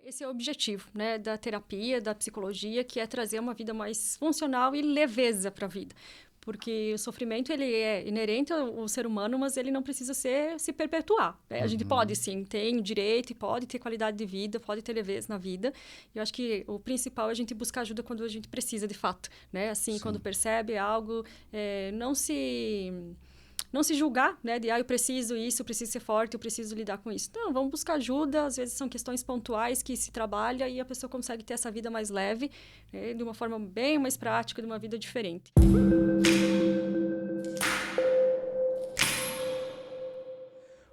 Esse é o objetivo, né, da terapia, da psicologia, que é trazer uma vida mais funcional e leveza para a vida. Porque o sofrimento, ele é inerente ao ser humano, mas ele não precisa se perpetuar, né? A gente pode, sim, tem o direito e pode ter qualidade de vida, pode ter leveza na vida. E eu acho que o principal é a gente buscar ajuda quando a gente precisa, de fato, né? Assim, quando percebe algo, não se julgar, né? De, eu preciso isso, eu preciso ser forte, eu preciso lidar com isso. Não, vamos buscar ajuda. Às vezes são questões pontuais que se trabalha e a pessoa consegue ter essa vida mais leve, né? De uma forma bem mais prática, de uma vida diferente.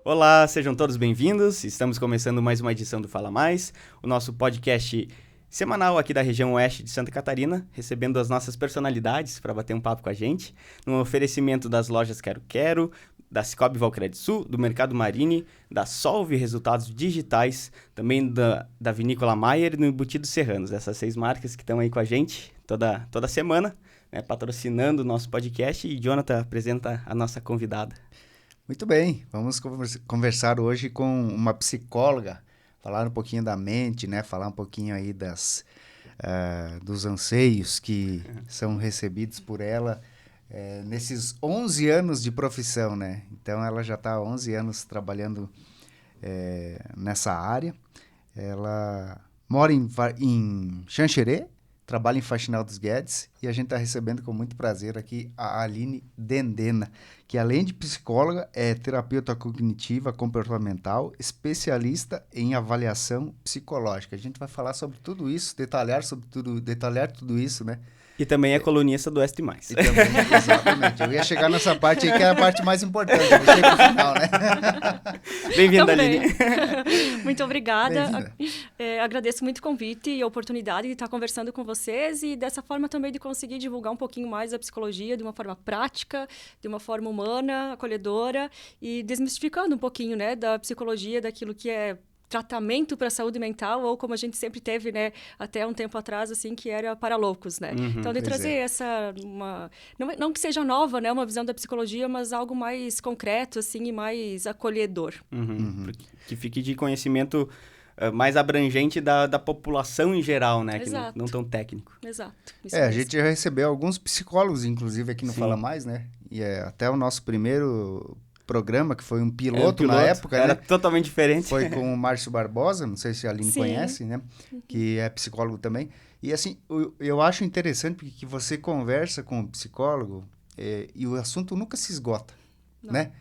Olá, sejam todos bem-vindos. Estamos começando mais uma edição do Fala Mais, o nosso podcast semanal aqui da região oeste de Santa Catarina, recebendo as nossas personalidades para bater um papo com a gente, no oferecimento das lojas Quero Quero, da Cicobi Valcredsul, do Mercado Marini, da Solve Resultados Digitais, também da Vinícola Maier e do Embutido Serranos. Essas 6 marcas que estão aí com a gente toda semana, né, patrocinando o nosso podcast. E Jonathan apresenta a nossa convidada. Muito bem, vamos conversar hoje com uma psicóloga, falar um pouquinho da mente, né? Falar um pouquinho aí dos anseios que são recebidos por ela nesses 11 anos de profissão, né? Então, ela já está há 11 anos trabalhando nessa área. Ela mora em Xanxerê, trabalha em Faxinal dos Guedes, e a gente está recebendo com muito prazer aqui a Aline Dendena, que além de psicóloga, é terapeuta cognitiva comportamental, especialista em avaliação psicológica. A gente vai falar sobre tudo isso, detalhar tudo isso, né? E também é colunista do Oeste Mais. E também, exatamente. Eu ia chegar nessa parte aí, que é a parte mais importante. Eu cheguei no final, né? Bem-vinda, Aline. Muito obrigada. Bem-vinda. Agradeço muito o convite e a oportunidade de estar conversando com vocês e dessa forma também de conseguir divulgar um pouquinho mais a psicologia de uma forma prática, de uma forma humana, acolhedora e desmistificando um pouquinho, né, da psicologia, daquilo que é tratamento para a saúde mental, ou como a gente sempre teve, né, até um tempo atrás, assim, que era para loucos, né? Então, de trazer não que seja nova, né, uma visão da psicologia, mas algo mais concreto, assim, e mais acolhedor. Que fique de conhecimento mais abrangente da população em geral, né? Exato. Que não tão técnico. Exato. A gente já recebeu alguns psicólogos, inclusive, aqui no Fala Mais, né? E até o nosso primeiro programa, que foi um piloto na época, era né? totalmente diferente. Foi com o Márcio Barbosa, não sei se a Aline Sim. conhece, né? Que é psicólogo também. E assim, eu acho interessante porque que você conversa com o psicólogo e o assunto nunca se esgota, né?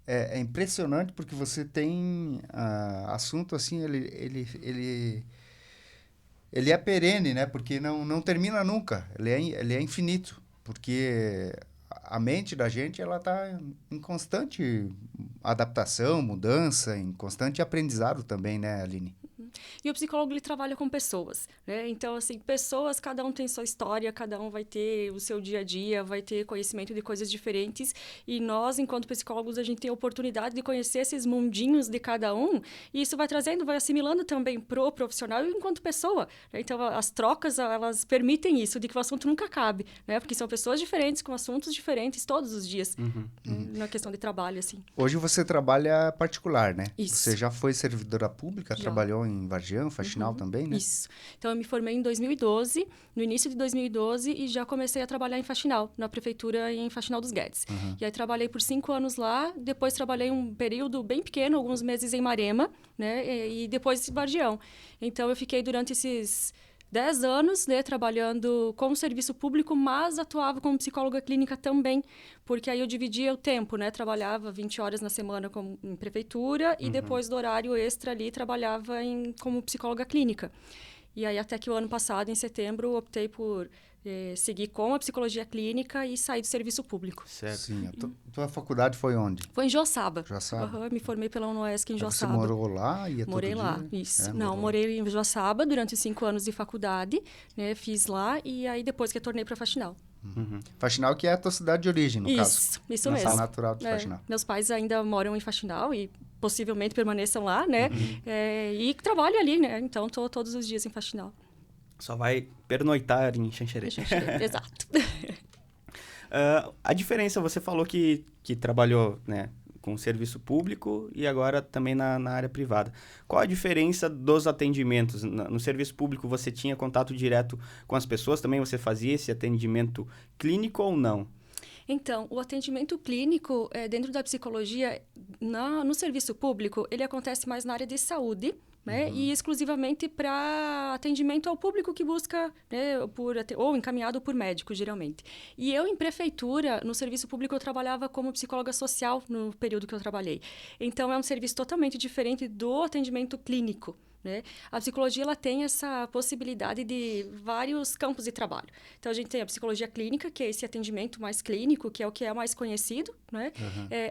É impressionante porque você tem assunto assim, ele é perene, né? Porque não termina nunca, ele é infinito, porque a mente da gente, ela está em constante adaptação, mudança, em constante aprendizado também, né, Aline? E o psicólogo, ele trabalha com pessoas, né? Então, assim, pessoas, cada um tem sua história, cada um vai ter o seu dia a dia, vai ter conhecimento de coisas diferentes. E nós, enquanto psicólogos, a gente tem a oportunidade de conhecer esses mundinhos de cada um. E isso vai trazendo, vai assimilando também pro profissional e enquanto pessoa, né? Então, as trocas, elas permitem isso, de que o assunto nunca acabe, né? Porque são pessoas diferentes, com assuntos diferentes todos os dias, na questão de trabalho, assim. Hoje você trabalha particular, né? Isso. Você já foi servidora pública, Já. Trabalhou em Vargião, Faxinal também, né? Isso. Então, eu me formei em 2012, no início de 2012, e já comecei a trabalhar em Faxinal, na prefeitura em Faxinal dos Guedes. E aí, trabalhei por 5 anos lá, depois trabalhei um período bem pequeno, alguns meses em Marema, né? E depois em Vargião. Então, eu fiquei durante esses 10 anos, né, trabalhando com o serviço público, mas atuava como psicóloga clínica também, porque aí eu dividia o tempo, né? Trabalhava 20 horas na semana em prefeitura e depois do horário extra ali trabalhava como psicóloga clínica. E aí até que o ano passado, em setembro, optei por seguir com a psicologia clínica e sair do serviço público. Certo. Sim. Tua faculdade foi onde? Foi em Joaçaba. Joaçaba. Me formei pela UNOESC em Joaçaba. Você morou lá? Morei todo lá, dia? isso. Morou Morei em Joaçaba durante 5 anos de faculdade, né? Fiz lá e aí depois que retornei para Faxinal. Faxinal, que é a tua cidade de origem, no caso. Isso Nação mesmo. natural de Faxinal. Meus pais ainda moram em Faxinal e possivelmente permaneçam lá, né? E trabalho ali, né? Então, estou todos os dias em Faxinal. Só vai pernoitar em Xanxerê. Exato. A diferença, você falou que trabalhou, né, com o serviço público e agora também na área privada. Qual a diferença dos atendimentos? No serviço público você tinha contato direto com as pessoas, também você fazia esse atendimento clínico ou não? Então, o atendimento clínico dentro da psicologia, no serviço público, ele acontece mais na área de saúde, né? E exclusivamente para atendimento ao público que busca, né, ou encaminhado por médico, geralmente. E eu, em prefeitura, no serviço público, eu trabalhava como psicóloga social no período que eu trabalhei. Então, é um serviço totalmente diferente do atendimento clínico, né? A psicologia ela tem essa possibilidade de vários campos de trabalho. Então, a gente tem a psicologia clínica, que é esse atendimento mais clínico, que é o que é mais conhecido, né?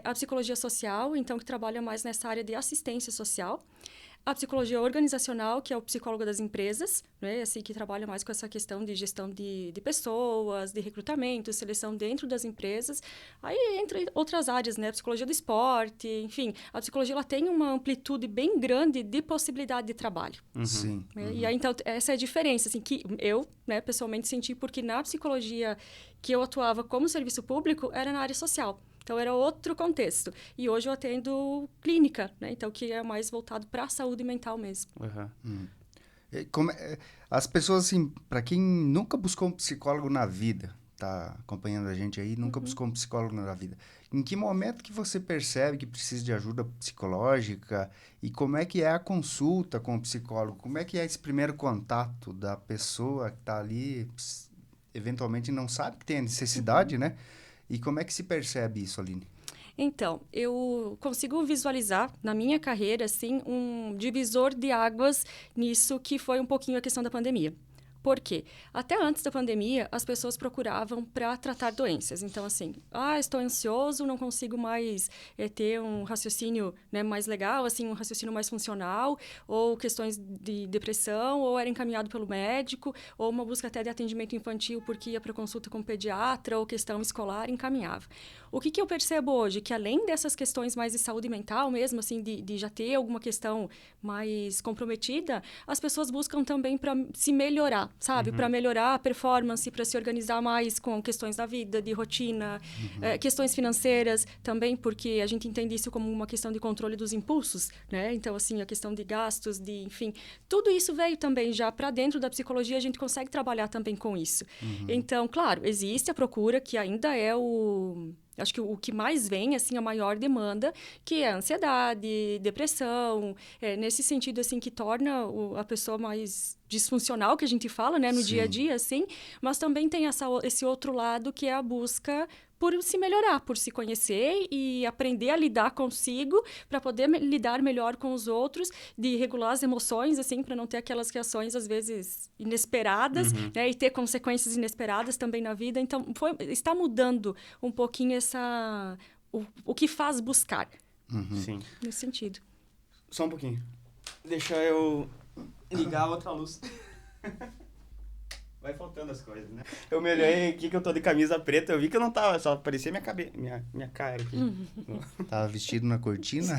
A psicologia social, então, que trabalha mais nessa área de assistência social. A psicologia organizacional, que é o psicólogo das empresas, né? Assim, que trabalha mais com essa questão de gestão de pessoas, de recrutamento, seleção dentro das empresas. Aí, entre outras áreas, né? A psicologia do esporte, enfim. A psicologia ela tem uma amplitude bem grande de possibilidade de trabalho. Sim. Né? E aí, então, essa é a diferença, assim, que eu, né, pessoalmente senti, porque na psicologia que eu atuava como serviço público era na área social. Então, era outro contexto. E hoje eu atendo clínica, né? Então, que é mais voltado para a saúde mental mesmo. As pessoas, assim, para quem nunca buscou um psicólogo na vida, tá acompanhando a gente aí, nunca buscou um psicólogo na vida, em que momento que você percebe que precisa de ajuda psicológica e como é que é a consulta com o psicólogo? Como é que é esse primeiro contato da pessoa que está ali, eventualmente não sabe que tem a necessidade, né? E como é que se percebe isso, Aline? Então, eu consigo visualizar na minha carreira, assim, um divisor de águas nisso que foi um pouquinho a questão da pandemia. Por quê? Até antes da pandemia, as pessoas procuravam para tratar doenças. Então, assim, estou ansioso, não consigo mais ter um raciocínio, né, mais legal, assim, um raciocínio mais funcional, ou questões de depressão, ou era encaminhado pelo médico, ou uma busca até de atendimento infantil porque ia para consulta com o pediatra, ou questão escolar, encaminhava. O que eu percebo hoje? Que além dessas questões mais de saúde mental mesmo, assim, de já ter alguma questão mais comprometida, as pessoas buscam também para se melhorar, sabe? Para melhorar a performance, para se organizar mais com questões da vida, de rotina, questões financeiras também, porque a gente entende isso como uma questão de controle dos impulsos, né? Então, assim, a questão de gastos, enfim, tudo isso veio também já para dentro da psicologia, a gente consegue trabalhar também com isso. Então, claro, existe a procura, que ainda é acho que o que mais vem, assim, a maior demanda, que é a ansiedade, depressão, nesse sentido, assim, que torna a pessoa mais disfuncional, que a gente fala, né, no dia a dia, assim, mas também tem esse outro lado, que é a busca por se melhorar, por se conhecer e aprender a lidar consigo para poder lidar melhor com os outros, de regular as emoções, assim, para não ter aquelas reações, às vezes, inesperadas, né, e ter consequências inesperadas também na vida. Então, está mudando um pouquinho o que faz buscar. Sim. Nesse sentido. Só um pouquinho. Deixa eu ligar a outra luz. Vai faltando as coisas, né? Eu me olhei aqui que eu tô de camisa preta, eu vi que eu não tava, só aparecia minha cara aqui. Tava vestido na cortina?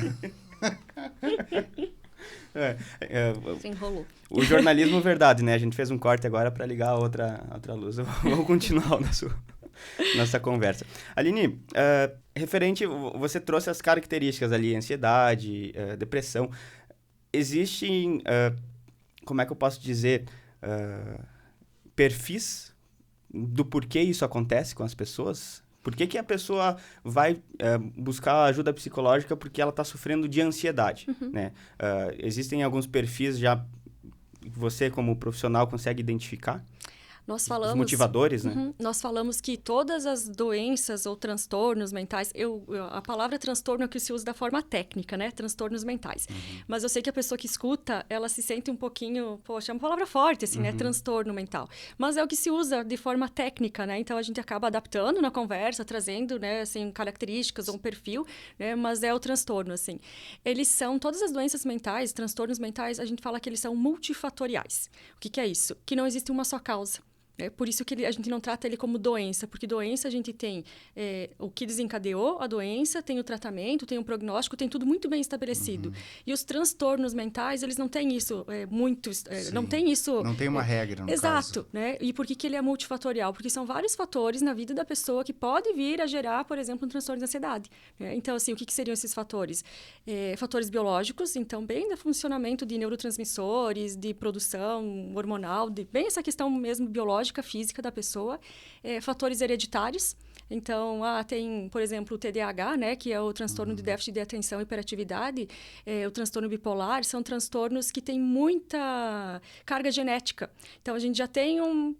Se enrolou. O jornalismo verdade, né? A gente fez um corte agora para ligar a outra luz. Vamos continuar o nossa conversa. Aline, referente, você trouxe as características ali, ansiedade, depressão. Existem, como é que eu posso dizer, perfis do porquê isso acontece com as pessoas? Por que a pessoa vai buscar ajuda psicológica porque ela está sofrendo de ansiedade, né? Existem alguns perfis já que você, como profissional, consegue identificar? Nós falamos, os motivadores, né? Nós falamos que todas as doenças ou transtornos mentais, a palavra transtorno é o que se usa da forma técnica, né? Transtornos mentais. Mas eu sei que a pessoa que escuta, ela se sente um pouquinho, poxa, é uma palavra forte, assim, né? Transtorno mental. Mas é o que se usa de forma técnica, né? Então, a gente acaba adaptando na conversa, trazendo, né, assim, características ou um perfil, né? Mas é o transtorno, assim. Todas as doenças mentais, transtornos mentais, a gente fala que eles são multifatoriais. O que é isso? Que não existe uma só causa. É por isso que a gente não trata ele como doença, porque doença a gente tem o que desencadeou a doença, tem o tratamento, tem o prognóstico, tem tudo muito bem estabelecido. E os transtornos mentais, eles não têm isso não tem isso... Não tem uma regra, no Exato, caso. né? E por que ele é multifatorial? Porque são vários fatores na vida da pessoa que pode vir a gerar, por exemplo, um transtorno de ansiedade. Né? Então, assim, o que seriam esses fatores? Fatores biológicos, então, bem do funcionamento de neurotransmissores, de produção hormonal, bem essa questão mesmo biológica, física da pessoa, fatores hereditários. Então, tem, por exemplo, o TDAH, né, que é o transtorno de déficit de atenção e hiperatividade, o transtorno bipolar, são transtornos que têm muita carga genética. Então, a gente já tem um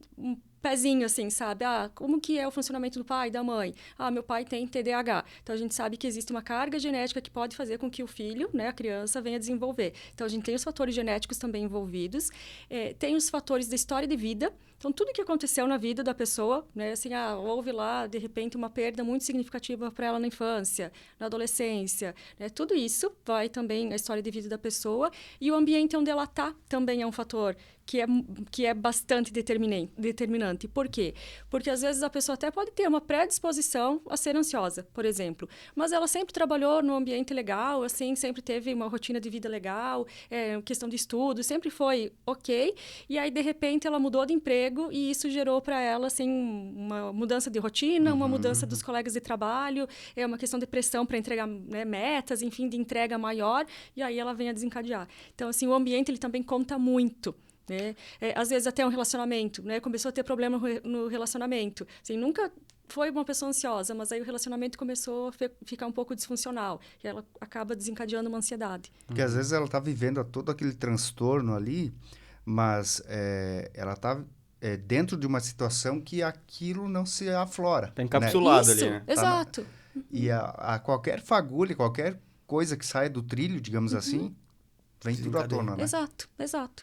pezinho, assim, sabe? Como que é o funcionamento do pai e da mãe? Meu pai tem TDAH. Então, a gente sabe que existe uma carga genética que pode fazer com que o filho, né, a criança, venha desenvolver. Então, a gente tem os fatores genéticos também envolvidos. Tem os fatores da história de vida. Então, tudo que aconteceu na vida da pessoa, né, assim, houve lá, de repente, uma perda muito significativa para ela na infância, na adolescência, né? Tudo isso vai também a história de vida da pessoa. E o ambiente onde ela está também é um fator que é bastante determinante. Por quê? Porque, às vezes, a pessoa até pode ter uma predisposição a ser ansiosa, por exemplo. Mas ela sempre trabalhou num ambiente legal, assim, sempre teve uma rotina de vida legal, questão de estudo, sempre foi ok. E aí, de repente, ela mudou de emprego e isso gerou para ela, assim, uma mudança de rotina, uma mudança dos colegas de trabalho, uma questão de pressão para entregar, né, metas, enfim, de entrega maior, e aí ela vem a desencadear. Então, assim, o ambiente, ele também conta muito. Né? Às vezes até um relacionamento, né? Começou a ter problema no relacionamento. Assim, nunca foi uma pessoa ansiosa, mas aí o relacionamento começou a ficar um pouco disfuncional. E ela acaba desencadeando uma ansiedade. Porque às vezes ela está vivendo todo aquele transtorno ali, mas ela está dentro de uma situação que aquilo não se aflora. Está encapsulado, né? ali, né? Exato. E a qualquer fagulha, qualquer coisa que saia do trilho, digamos assim, vem tudo à tona, né? Exato.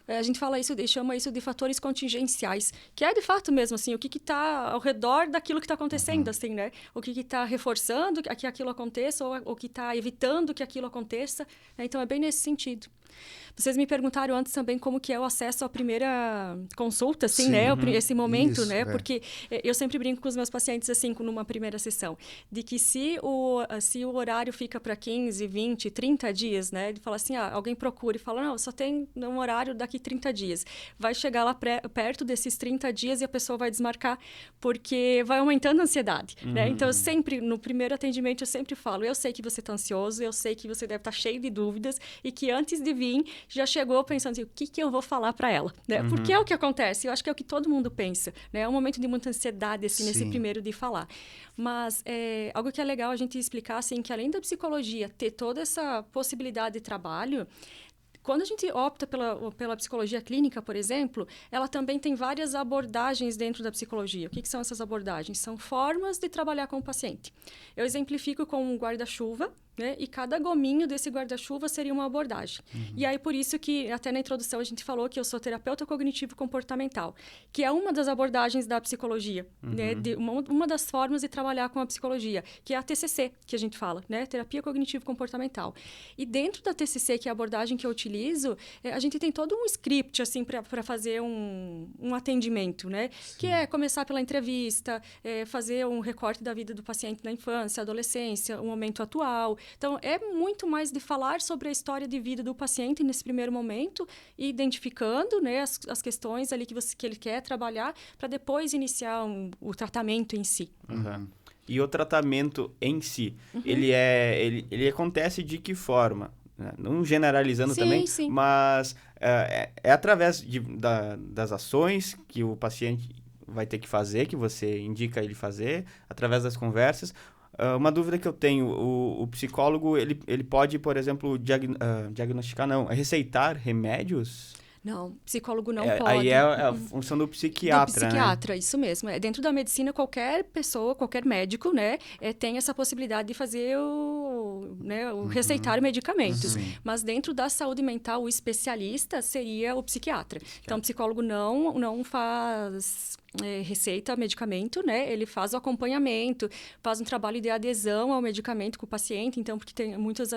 A gente fala isso, chama isso de fatores contingenciais, que é de fato mesmo, assim, o que está ao redor daquilo que está acontecendo, assim, né? O que está reforçando que aquilo aconteça ou o que está evitando que aquilo aconteça. Né? Então, é bem nesse sentido. Vocês me perguntaram antes também como que é o acesso à primeira consulta, assim, né? Esse momento, isso, né? Porque eu sempre brinco com os meus pacientes, assim, numa primeira sessão, de que se o horário fica para 15, 20, 30 dias, né? De falar assim, alguém procura e fala, não, só tem um horário daqui 30 dias. Vai chegar lá perto desses 30 dias e a pessoa vai desmarcar, porque vai aumentando a ansiedade, né? Então, eu sempre, no primeiro atendimento, eu sempre falo, eu sei que você está ansioso, eu sei que você deve estar cheio de dúvidas e que antes de vir, já chegou pensando assim, o que eu vou falar para ela, né? Porque é o que acontece, eu acho que é o que todo mundo pensa, né? É um momento de muita ansiedade, assim, nesse primeiro de falar. Mas algo que é legal a gente explicar, assim, que além da psicologia ter toda essa possibilidade de trabalho, quando a gente opta pela psicologia clínica, por exemplo, ela também tem várias abordagens dentro da psicologia. O que são essas abordagens? São formas de trabalhar com o paciente. Eu exemplifico com um guarda-chuva, né? E cada gominho desse guarda-chuva seria uma abordagem. E aí, por isso que, até na introdução, a gente falou que eu sou terapeuta cognitivo-comportamental, que é uma das abordagens da psicologia, né? Uma das formas de trabalhar com a psicologia, que é a TCC, que a gente fala, né? Terapia cognitivo-comportamental. E dentro da TCC, que é a abordagem que eu utilizo, a gente tem todo um script, assim, para fazer um atendimento, né? Sim. Que é começar pela entrevista, fazer um recorte da vida do paciente na infância, adolescência, o momento atual. Então, é muito mais de falar sobre a história de vida do paciente nesse primeiro momento e identificando, né, as questões ali que ele quer trabalhar para depois iniciar o tratamento em si. E o tratamento em si, ele acontece de que forma? Não generalizando também, mas é através das ações que o paciente vai ter que fazer, que você indica ele fazer, através das conversas. Uma dúvida que eu tenho, o psicólogo, ele pode, por exemplo, diagnosticar, receitar remédios? Não, psicólogo não pode. Aí é a função do psiquiatra, do psiquiatra, né? Isso mesmo. Dentro da medicina, qualquer pessoa, qualquer médico, né, tem essa possibilidade de fazer o receitar medicamentos. Mas dentro da saúde mental, o especialista seria o psiquiatra. Então, o psicólogo não faz receita medicamento, né? Ele faz o acompanhamento, faz um trabalho de adesão ao medicamento com o paciente. Então, porque tem muitas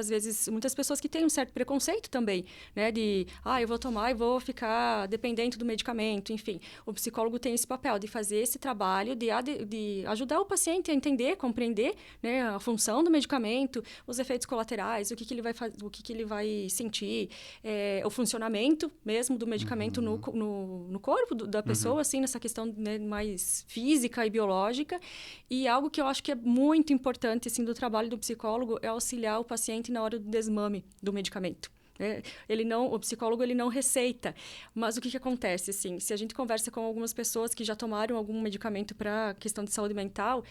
pessoas que têm um certo preconceito também, né? De, eu vou tomar e vou ficar dependente do medicamento, enfim. O psicólogo tem esse papel de fazer esse trabalho, de ajudar o paciente a entender, compreender, né, a função do medicamento, os efeitos colaterais, o que ele vai fazer, o que ele vai sentir, o funcionamento mesmo do medicamento no corpo da pessoa, assim, nessa questão, né, mais física e biológica. E algo que eu acho que é muito importante, assim, do trabalho do psicólogo é auxiliar o paciente na hora do desmame do medicamento. O psicólogo ele não receita, mas o que acontece, assim, se a gente conversa com algumas pessoas que já tomaram algum medicamento para questão de saúde mental,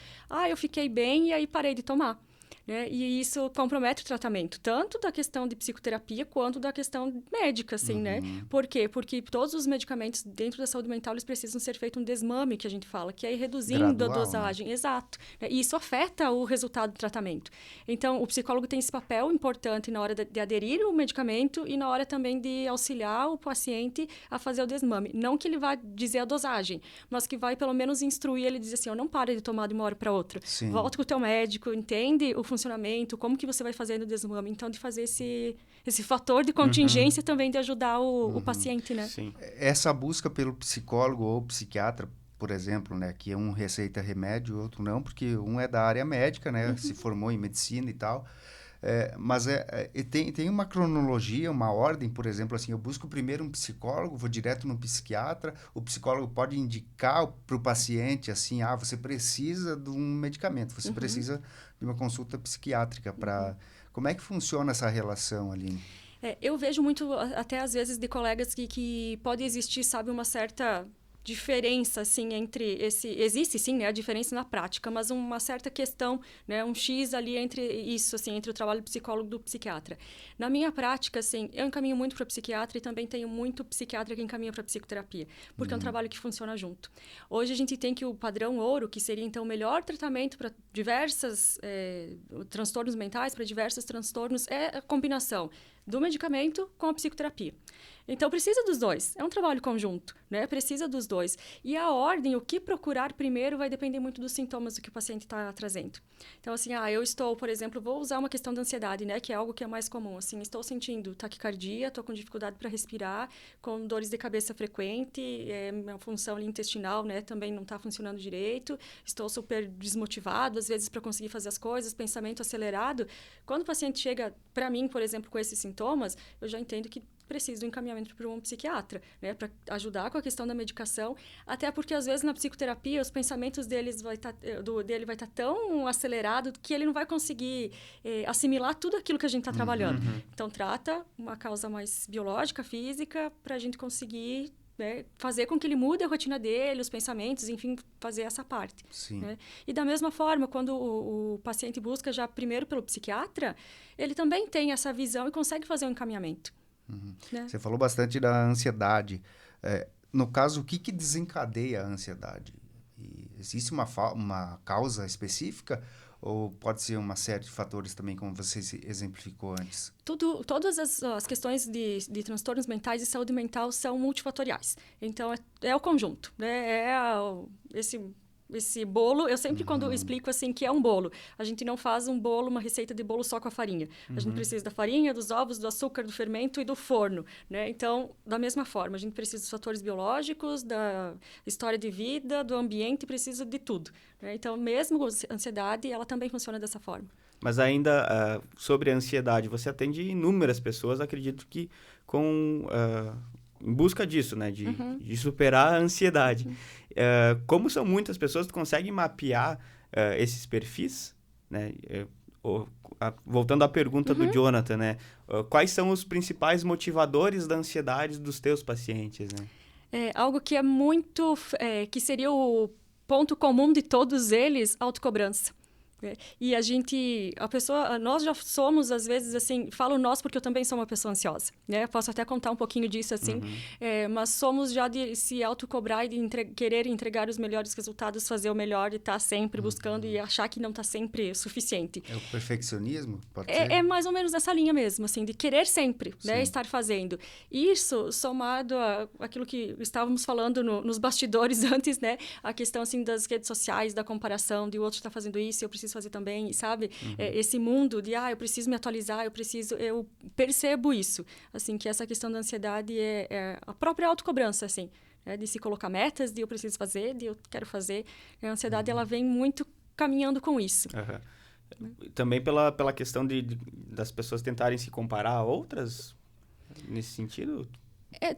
eu fiquei bem e aí parei de tomar. Né? E isso compromete o tratamento, tanto da questão de psicoterapia quanto da questão médica, assim, né? Por quê? Porque todos os medicamentos dentro da saúde mental, eles precisam ser feito um desmame, que a gente fala, que é ir reduzindo gradual, a dosagem. Né? Exato. E isso afeta o resultado do tratamento. Então, o psicólogo tem esse papel importante na hora de aderir ao medicamento e na hora também de auxiliar o paciente a fazer o desmame. Não que ele vá dizer a dosagem, mas que vai, pelo menos, instruir ele, dizer assim, não para de tomar de uma hora para outra. Sim. Volta com o teu médico, entende o funcionamento, como que você vai fazer no desmame. Então, de fazer esse fator de contingência também de ajudar o paciente, né? Sim. Essa busca pelo psicólogo ou psiquiatra, por exemplo, né, que um receita remédio, o outro não, porque um é da área médica, né, se formou em medicina e tal, mas tem uma cronologia, uma ordem, por exemplo, assim, eu busco primeiro um psicólogo, vou direto no psiquiatra, o psicólogo pode indicar para o paciente, assim, você precisa de um medicamento, você precisa de uma consulta psiquiátrica para... Como é que funciona essa relação ali? Eu vejo muito, até às vezes, de colegas que pode existir, sabe, uma certa diferença, assim, entre existe, sim, né, a diferença na prática, mas uma certa questão, né, um X ali entre isso, assim, entre o trabalho do psicólogo e do psiquiatra. Na minha prática, assim, eu encaminho muito para psiquiatra e também tenho muito psiquiatra que encaminha para psicoterapia, porque é um trabalho que funciona junto. Hoje a gente tem que o padrão ouro, que seria, então, o melhor tratamento para diversos transtornos mentais, para diversos transtornos, é a combinação do medicamento com a psicoterapia. Então, precisa dos dois. É um trabalho conjunto, né? Precisa dos dois. E a ordem, o que procurar primeiro, vai depender muito dos sintomas do que o paciente está trazendo. Então, assim, eu estou, por exemplo, vou usar uma questão da ansiedade, né? Que é algo que é mais comum. Assim, estou sentindo taquicardia, estou com dificuldade para respirar, com dores de cabeça frequente, minha função ali intestinal, né? Também não está funcionando direito, estou super desmotivado, às vezes, para conseguir fazer as coisas, pensamento acelerado. Quando o paciente chega para mim, por exemplo, com esses sintomas, eu já entendo que precisa do encaminhamento para um psiquiatra, né, para ajudar com a questão da medicação, até porque às vezes na psicoterapia os pensamentos dele vai estar tão acelerado que ele não vai conseguir assimilar tudo aquilo que a gente está trabalhando. Então trata uma causa mais biológica, física, para a gente conseguir, né, fazer com que ele mude a rotina dele, os pensamentos, enfim, fazer essa parte. Sim. Né? E da mesma forma, quando o paciente busca já primeiro pelo psiquiatra, ele também tem essa visão e consegue fazer um encaminhamento. Né? Você falou bastante da ansiedade. No caso, o que desencadeia a ansiedade? Existe uma causa específica ou pode ser uma série de fatores também, como você exemplificou antes? Todas as questões de transtornos mentais e saúde mental são multifatoriais. Então, é o conjunto, né? Esse bolo, eu sempre quando eu explico assim que é um bolo, a gente não faz um bolo, uma receita de bolo só com a farinha. A gente precisa da farinha, dos ovos, do açúcar, do fermento e do forno, né? Então, da mesma forma, a gente precisa dos fatores biológicos, da história de vida, do ambiente, precisa de tudo. Né? Então, mesmo a ansiedade, ela também funciona dessa forma. Mas ainda sobre a ansiedade, você atende inúmeras pessoas, acredito que em busca disso, né? De superar a ansiedade. Como são muitas pessoas, tu consegue mapear esses perfis, né? Voltando à pergunta do Jonathan, né? Quais são os principais motivadores da ansiedade dos teus pacientes, né? Algo que é muito... que seria o ponto comum de todos eles, autocobrança. E nós já somos, às vezes, assim, falo nós porque eu também sou uma pessoa ansiosa, né? Posso até contar um pouquinho disso, assim, mas somos já de se autocobrar e de querer entregar os melhores resultados, fazer o melhor e estar sempre buscando e achar que não está sempre suficiente. É o perfeccionismo, pode ser? É mais ou menos nessa linha mesmo, assim, de querer sempre, né? Estar fazendo. Isso, somado àquilo que estávamos falando nos bastidores antes, né? A questão, assim, das redes sociais, da comparação, de o outro está fazendo isso, eu preciso fazer também, sabe? Esse mundo de, eu preciso me atualizar, eu percebo isso, assim, que essa questão da ansiedade é a própria autocobrança, assim, né? De se colocar metas, de eu preciso fazer, de eu quero fazer. A ansiedade, ela vem muito caminhando com isso. Também pela questão das pessoas tentarem se comparar a outras, nesse sentido?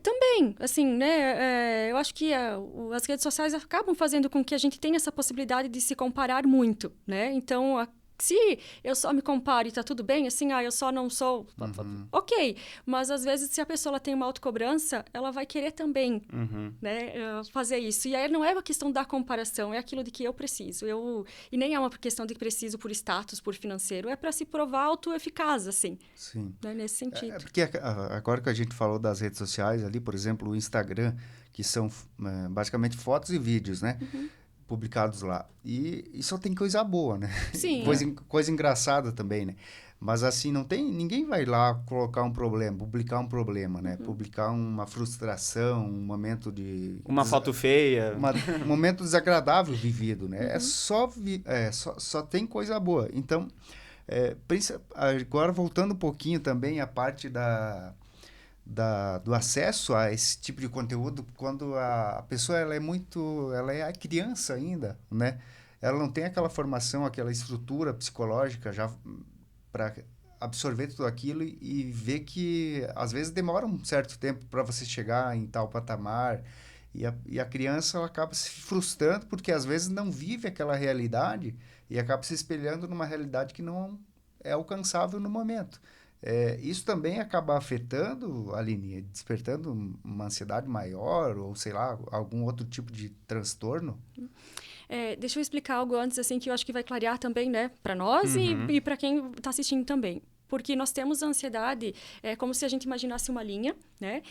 Também, assim, né? Eu acho que as redes sociais acabam fazendo com que a gente tenha essa possibilidade de se comparar muito, né? Então, se eu só me comparo e tá tudo bem, assim, eu só não sou... Ok, mas às vezes se a pessoa ela tem uma autocobrança, ela vai querer também, né, fazer isso. E aí não é uma questão da comparação, é aquilo de que eu preciso. E nem é uma questão de que preciso por status, por financeiro, é para se provar autoeficaz, assim. Sim. Né, nesse sentido. Porque agora que a gente falou das redes sociais ali, por exemplo, o Instagram, que são basicamente fotos e vídeos, né? Publicados lá. E só tem coisa boa, né? Sim. Coisa engraçada também, né? Mas assim, ninguém vai lá colocar um problema, publicar um problema, né? Publicar uma frustração, um momento de... Uma foto feia. Um momento desagradável vivido, né? Só tem coisa boa. Então, agora voltando um pouquinho também à parte do acesso a esse tipo de conteúdo, quando a pessoa ela é a criança ainda, né? Ela não tem aquela formação, aquela estrutura psicológica já para absorver tudo aquilo e ver que às vezes demora um certo tempo para você chegar em tal patamar e a criança ela acaba se frustrando porque às vezes não vive aquela realidade e acaba se espelhando numa realidade que não é alcançável no momento. Isso também acaba afetando, Aline, despertando uma ansiedade maior ou, sei lá, algum outro tipo de transtorno? Deixa eu explicar algo antes, assim, que eu acho que vai clarear também, né, para nós e para quem está assistindo também. Porque nós temos a ansiedade, como se a gente imaginasse uma linha, né?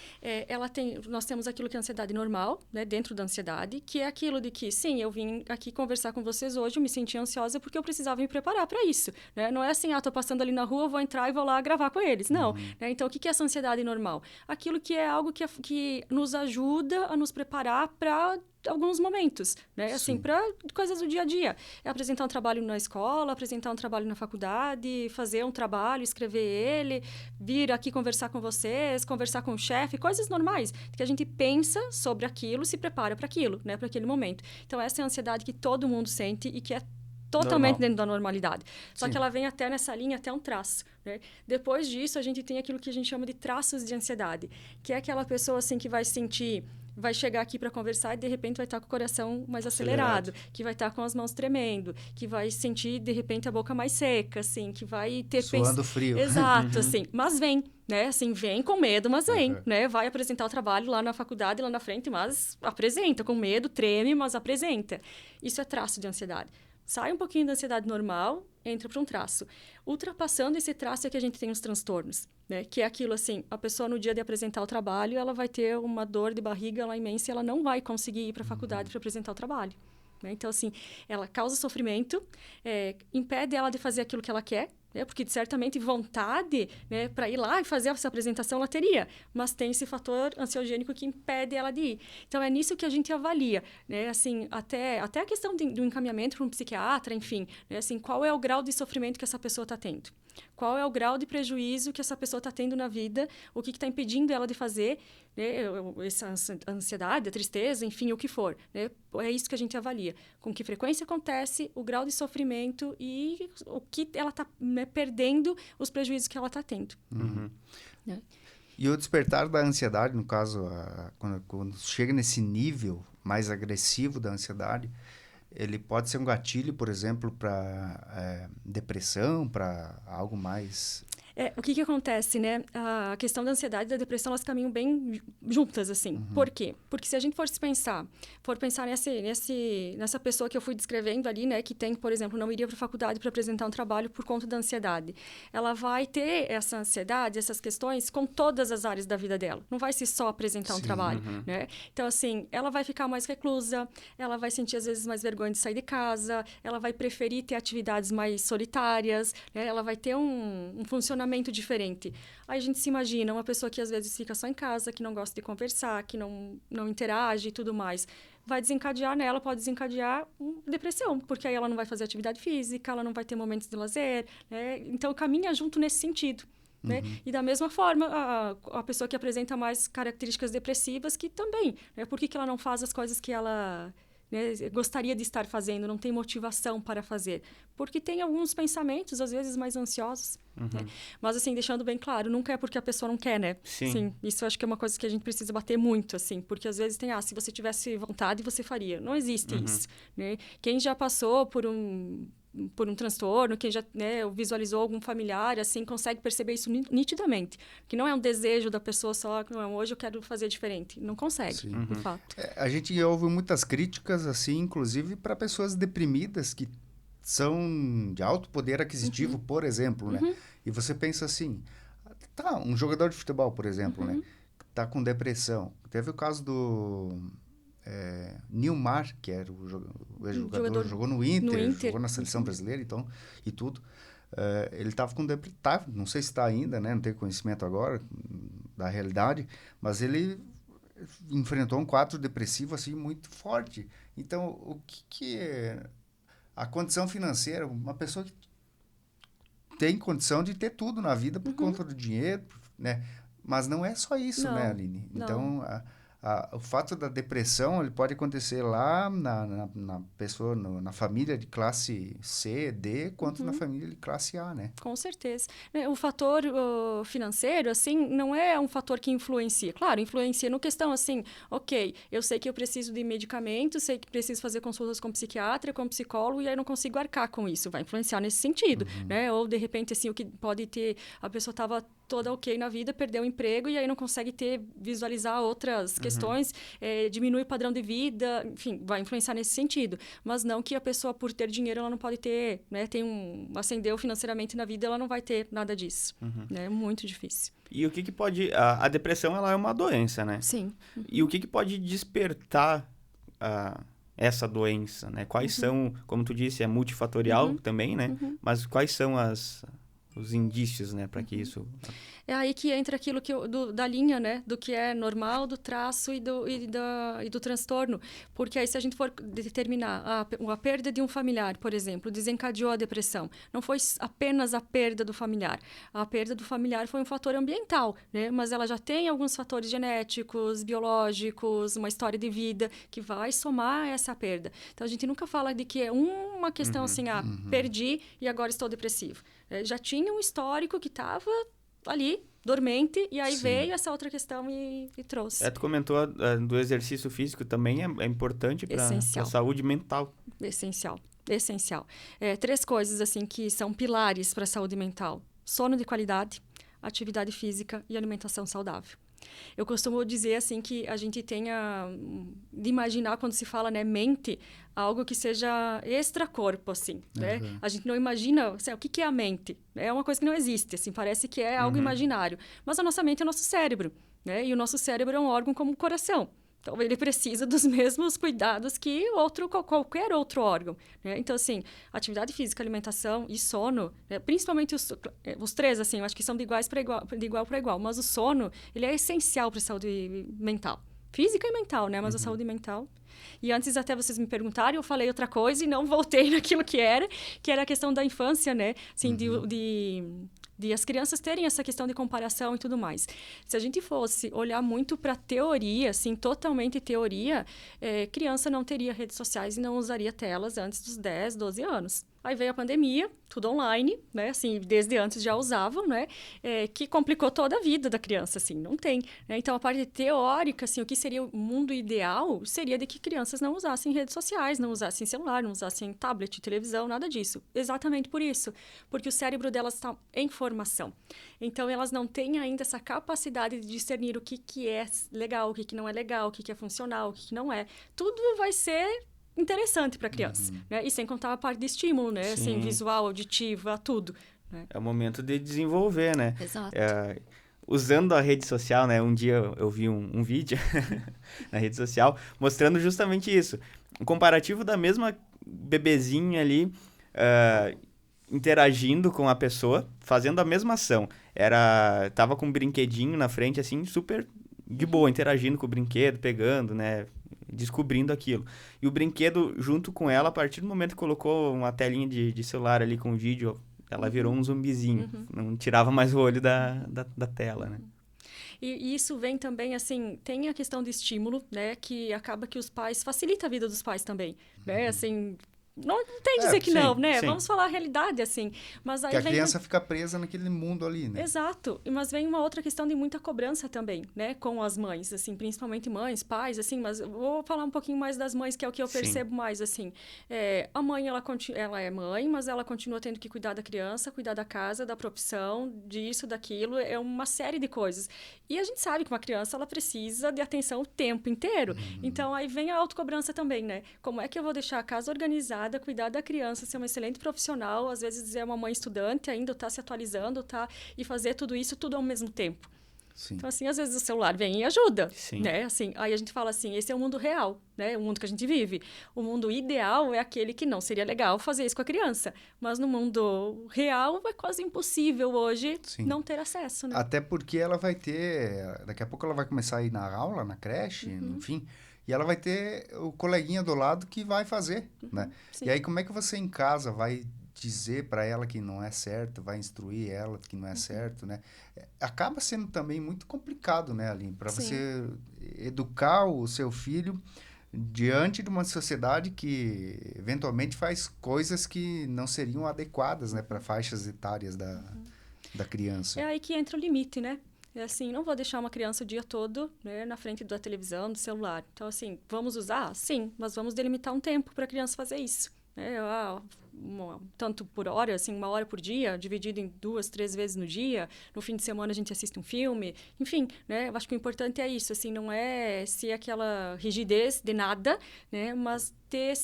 Nós temos aquilo que é a ansiedade normal, né? Dentro da ansiedade, que é aquilo de que, sim, eu vim aqui conversar com vocês hoje, eu me senti ansiosa porque eu precisava me preparar para isso, né? Não é assim, tô passando ali na rua, eu vou entrar e vou lá gravar com eles. Não, né? Então, o que é essa ansiedade normal? Aquilo que é algo que nos ajuda a nos preparar para alguns momentos, né? Assim, para coisas do dia a dia. É apresentar um trabalho na escola, apresentar um trabalho na faculdade, fazer um trabalho, escrever ele, vir aqui conversar com vocês, conversar com o chefe, coisas normais, que a gente pensa sobre aquilo, se prepara para aquilo, né? Para aquele momento. Então, essa é a ansiedade que todo mundo sente e que é totalmente dentro da normalidade. Só que ela vem até nessa linha, até um traço, né? Depois disso, a gente tem aquilo que a gente chama de traços de ansiedade, que é aquela pessoa, assim, que vai sentir... vai chegar aqui para conversar e, de repente, vai estar com o coração mais acelerado, que vai estar com as mãos tremendo, que vai sentir, de repente, a boca mais seca, assim, que vai ter... Suando frio. Exato, assim. Mas vem, né? Assim, vem com medo, mas vem, né? Vai apresentar o trabalho lá na faculdade, lá na frente, mas apresenta. Com medo, treme, mas apresenta. Isso é traço de ansiedade. Sai um pouquinho da ansiedade normal, entra para um traço. Ultrapassando esse traço é que a gente tem os transtornos, né? Que é aquilo assim, a pessoa no dia de apresentar o trabalho, ela vai ter uma dor de barriga lá imensa e ela não vai conseguir ir para a faculdade para apresentar o trabalho. Né? Então, assim, ela causa sofrimento, impede ela de fazer aquilo que ela quer, né? Porque certamente vontade, né, para ir lá e fazer essa apresentação ela teria, mas tem esse fator ansiogênico que impede ela de ir. Então é nisso que a gente avalia, né? Assim, até a questão do encaminhamento para um psiquiatra, enfim, né? Assim, qual é o grau de sofrimento que essa pessoa está tendo? Qual é o grau de prejuízo que essa pessoa está tendo na vida? O que está impedindo ela de fazer, né? Essa ansiedade, a tristeza, enfim, o que for, né? É isso que a gente avalia. Com que frequência acontece, o grau de sofrimento e o que ela está, né, perdendo, os prejuízos que ela está tendo. Né? E o despertar da ansiedade, no caso, quando chega nesse nível mais agressivo da ansiedade, ele pode ser um gatilho, por exemplo, para depressão, para algo mais... O que acontece, né? A questão da ansiedade e da depressão, elas caminham bem juntas, assim. Por quê? Porque se a gente for pensar nessa pessoa que eu fui descrevendo ali, né? Que tem, por exemplo, não iria para a faculdade para apresentar um trabalho por conta da ansiedade. Ela vai ter essa ansiedade, essas questões com todas as áreas da vida dela. Não vai ser só apresentar um trabalho, né? Então, assim, ela vai ficar mais reclusa, ela vai sentir, às vezes, mais vergonha de sair de casa, ela vai preferir ter atividades mais solitárias, né? Ela vai ter um funcionamento diferente. Aí a gente se imagina uma pessoa que, às vezes, fica só em casa, que não gosta de conversar, que não interage e tudo mais. Vai desencadear nela, pode desencadear depressão, porque aí ela não vai fazer atividade física, ela não vai ter momentos de lazer, né? Então, caminha junto nesse sentido. Né? E da mesma forma, a pessoa que apresenta mais características depressivas, que também, né? Por que ela não faz as coisas que ela, né, gostaria de estar fazendo, não tem motivação para fazer? Porque tem alguns pensamentos, às vezes, mais ansiosos. Né? Mas, assim, deixando bem claro, nunca é porque a pessoa não quer, né? Sim. Isso eu acho que é uma coisa que a gente precisa bater muito, assim, porque às vezes tem, se você tivesse vontade, você faria. Não existe isso, né? Quem já passou por um transtorno, quem já, né, visualizou algum familiar, assim, consegue perceber isso nitidamente. Que não é um desejo da pessoa só, que não é hoje eu quero fazer diferente. Não consegue, de fato. A gente ouve muitas críticas, assim, inclusive para pessoas deprimidas que são de alto poder aquisitivo, por exemplo, né? E você pensa assim, um jogador de futebol, por exemplo, né? Tá com depressão. Teve o caso do... Nilmar, que era o ex-jogador, jogou no Inter, jogou na seleção brasileira e tudo. Ele estava com depressão, não sei se está ainda, né? Não tenho conhecimento agora da realidade, mas ele enfrentou um quadro depressivo assim muito forte. Então, o que é a condição financeira? Uma pessoa que tem condição de ter tudo na vida por conta do dinheiro, né? Mas não é só isso, né, Aline? Então, o fato da depressão, ele pode acontecer lá na pessoa, na família de classe C, D, quanto na família de classe A, né? Com certeza. O fator financeiro, assim, não é um fator que influencia. Claro, influencia no questão, assim, ok, eu sei que eu preciso de medicamentos, sei que preciso fazer consultas com psiquiatra, com psicólogo, e aí não consigo arcar com isso. Vai influenciar nesse sentido, né? Ou, de repente, assim, o que pode ter... A pessoa estava toda ok na vida, perdeu o emprego, e aí não consegue visualizar outras questões, diminui o padrão de vida, enfim, vai influenciar nesse sentido. Mas não que a pessoa, por ter dinheiro, ela não pode ter, né? Ascendeu financeiramente na vida, ela não vai ter nada disso. Né? É muito difícil. E o que pode... A depressão, ela é uma doença, né? Sim. E o que pode despertar essa doença, né? Quais são, como tu disse, é multifatorial também, né? Mas quais são os indícios, né, para que isso... É aí que entra aquilo da linha, né, do que é normal, do traço e do transtorno. Porque aí, se a gente for determinar a perda de um familiar, por exemplo, desencadeou a depressão, não foi apenas a perda do familiar. A perda do familiar foi um fator ambiental, né, mas ela já tem alguns fatores genéticos, biológicos, uma história de vida que vai somar essa perda. Então, a gente nunca fala de que é uma questão assim, perdi e agora estou depressivo. Já tinha um histórico que estava ali, dormente, e aí veio essa outra questão e trouxe. Tu comentou do exercício físico também, é importante para a saúde mental. Essencial. 3 coisas assim que são pilares para a saúde mental: sono de qualidade, atividade física e alimentação saudável. Eu costumo dizer assim que a gente tenha de imaginar, quando se fala, né, mente, algo que seja extracorpo, assim, né? A gente não imagina, assim, o que é a mente? É uma coisa que não existe, assim, parece que é algo imaginário. Mas a nossa mente é o nosso cérebro, né? E o nosso cérebro é um órgão como o coração. Então, ele precisa dos mesmos cuidados que qualquer outro órgão, né? Então, assim, atividade física, alimentação e sono, né? Principalmente os 3, assim, eu acho que são de igual para igual. Mas o sono, ele é essencial para a saúde mental. Física e mental, né? Mas a saúde mental... E antes até vocês me perguntaram, eu falei outra coisa e não voltei naquilo que era a questão da infância, né? Assim, de as crianças terem essa questão de comparação e tudo mais. Se a gente fosse olhar muito para teoria, assim, totalmente teoria, criança não teria redes sociais e não usaria telas antes dos 10, 12 anos. Aí veio a pandemia, tudo online, né? Assim, desde antes já usavam, né? Que complicou toda a vida da criança, assim, não tem. Né? Então, a parte teórica, assim, o que seria o mundo ideal seria de que crianças não usassem redes sociais, não usassem celular, não usassem tablet, televisão, nada disso. Exatamente por isso. Porque o cérebro delas está em formação. Então, elas não têm ainda essa capacidade de discernir o que é legal, o que não é legal, o que é funcional, o que não é. Tudo vai ser interessante para a criança, né? E sem contar a parte de estímulo, né? Assim, visual, auditiva, tudo. Né? É o momento de desenvolver, né? Exato. Usando a rede social, né? Um dia eu vi um vídeo na rede social mostrando justamente isso. Um comparativo da mesma bebezinha ali interagindo com a pessoa, fazendo a mesma ação. Tava com um brinquedinho na frente, assim, super de boa, interagindo com o brinquedo, pegando, né? Descobrindo aquilo. E o brinquedo, junto com ela, a partir do momento que colocou uma telinha de celular ali com vídeo, ela virou um zumbizinho. Não tirava mais o olho da tela, né? E isso vem também, assim, tem a questão de estímulo, né? Que acaba que os pais, facilita a vida dos pais também, né? Assim... Não tem dizer que não, né? Sim. Vamos falar a realidade, assim. Mas aí que a criança fica presa naquele mundo ali, né? Exato. Mas vem uma outra questão de muita cobrança também, né? Com as mães, assim, principalmente mães, pais, assim. Mas eu vou falar um pouquinho mais das mães, que é o que eu percebo mais, assim. A mãe, ela é mãe, mas ela continua tendo que cuidar da criança, cuidar da casa, da profissão, disso, daquilo. É uma série de coisas. E a gente sabe que uma criança, ela precisa de atenção o tempo inteiro. Então, aí vem a autocobrança também, né? Como é que eu vou deixar a casa organizada, cuidar da criança, ser uma excelente profissional, às vezes é uma mãe estudante, ainda está se atualizando, e fazer tudo isso tudo ao mesmo tempo. Sim. Então, assim, às vezes o celular vem e ajuda, Sim. né? Assim, aí a gente fala assim, esse é o mundo real, né? O mundo que a gente vive. O mundo ideal é aquele que não seria legal fazer isso com a criança, mas no mundo real é quase impossível hoje não ter acesso, né? Até porque ela vai ter, daqui a pouco ela vai começar a ir na aula, na creche, enfim, e ela vai ter o coleguinha do lado que vai fazer, né? Sim. E aí como é que você em casa vai dizer para ela que não é certo, vai instruir ela que não é certo, né? Acaba sendo também muito complicado, né, Aline? Para você educar o seu filho diante de uma sociedade que eventualmente faz coisas que não seriam adequadas, né, para faixas etárias da criança. É aí que entra o limite, né? É assim, não vou deixar uma criança o dia todo, né, na frente da televisão, do celular. Então, assim, vamos usar? Sim, mas vamos delimitar um tempo para a criança fazer isso. Né? Tanto por hora, assim, 1 hora por dia, dividido em 2, 3 vezes no dia. No fim de semana a gente assiste um filme. Enfim, né? Eu acho que o importante é isso, assim, não é ser aquela rigidez de nada, né? Mas ter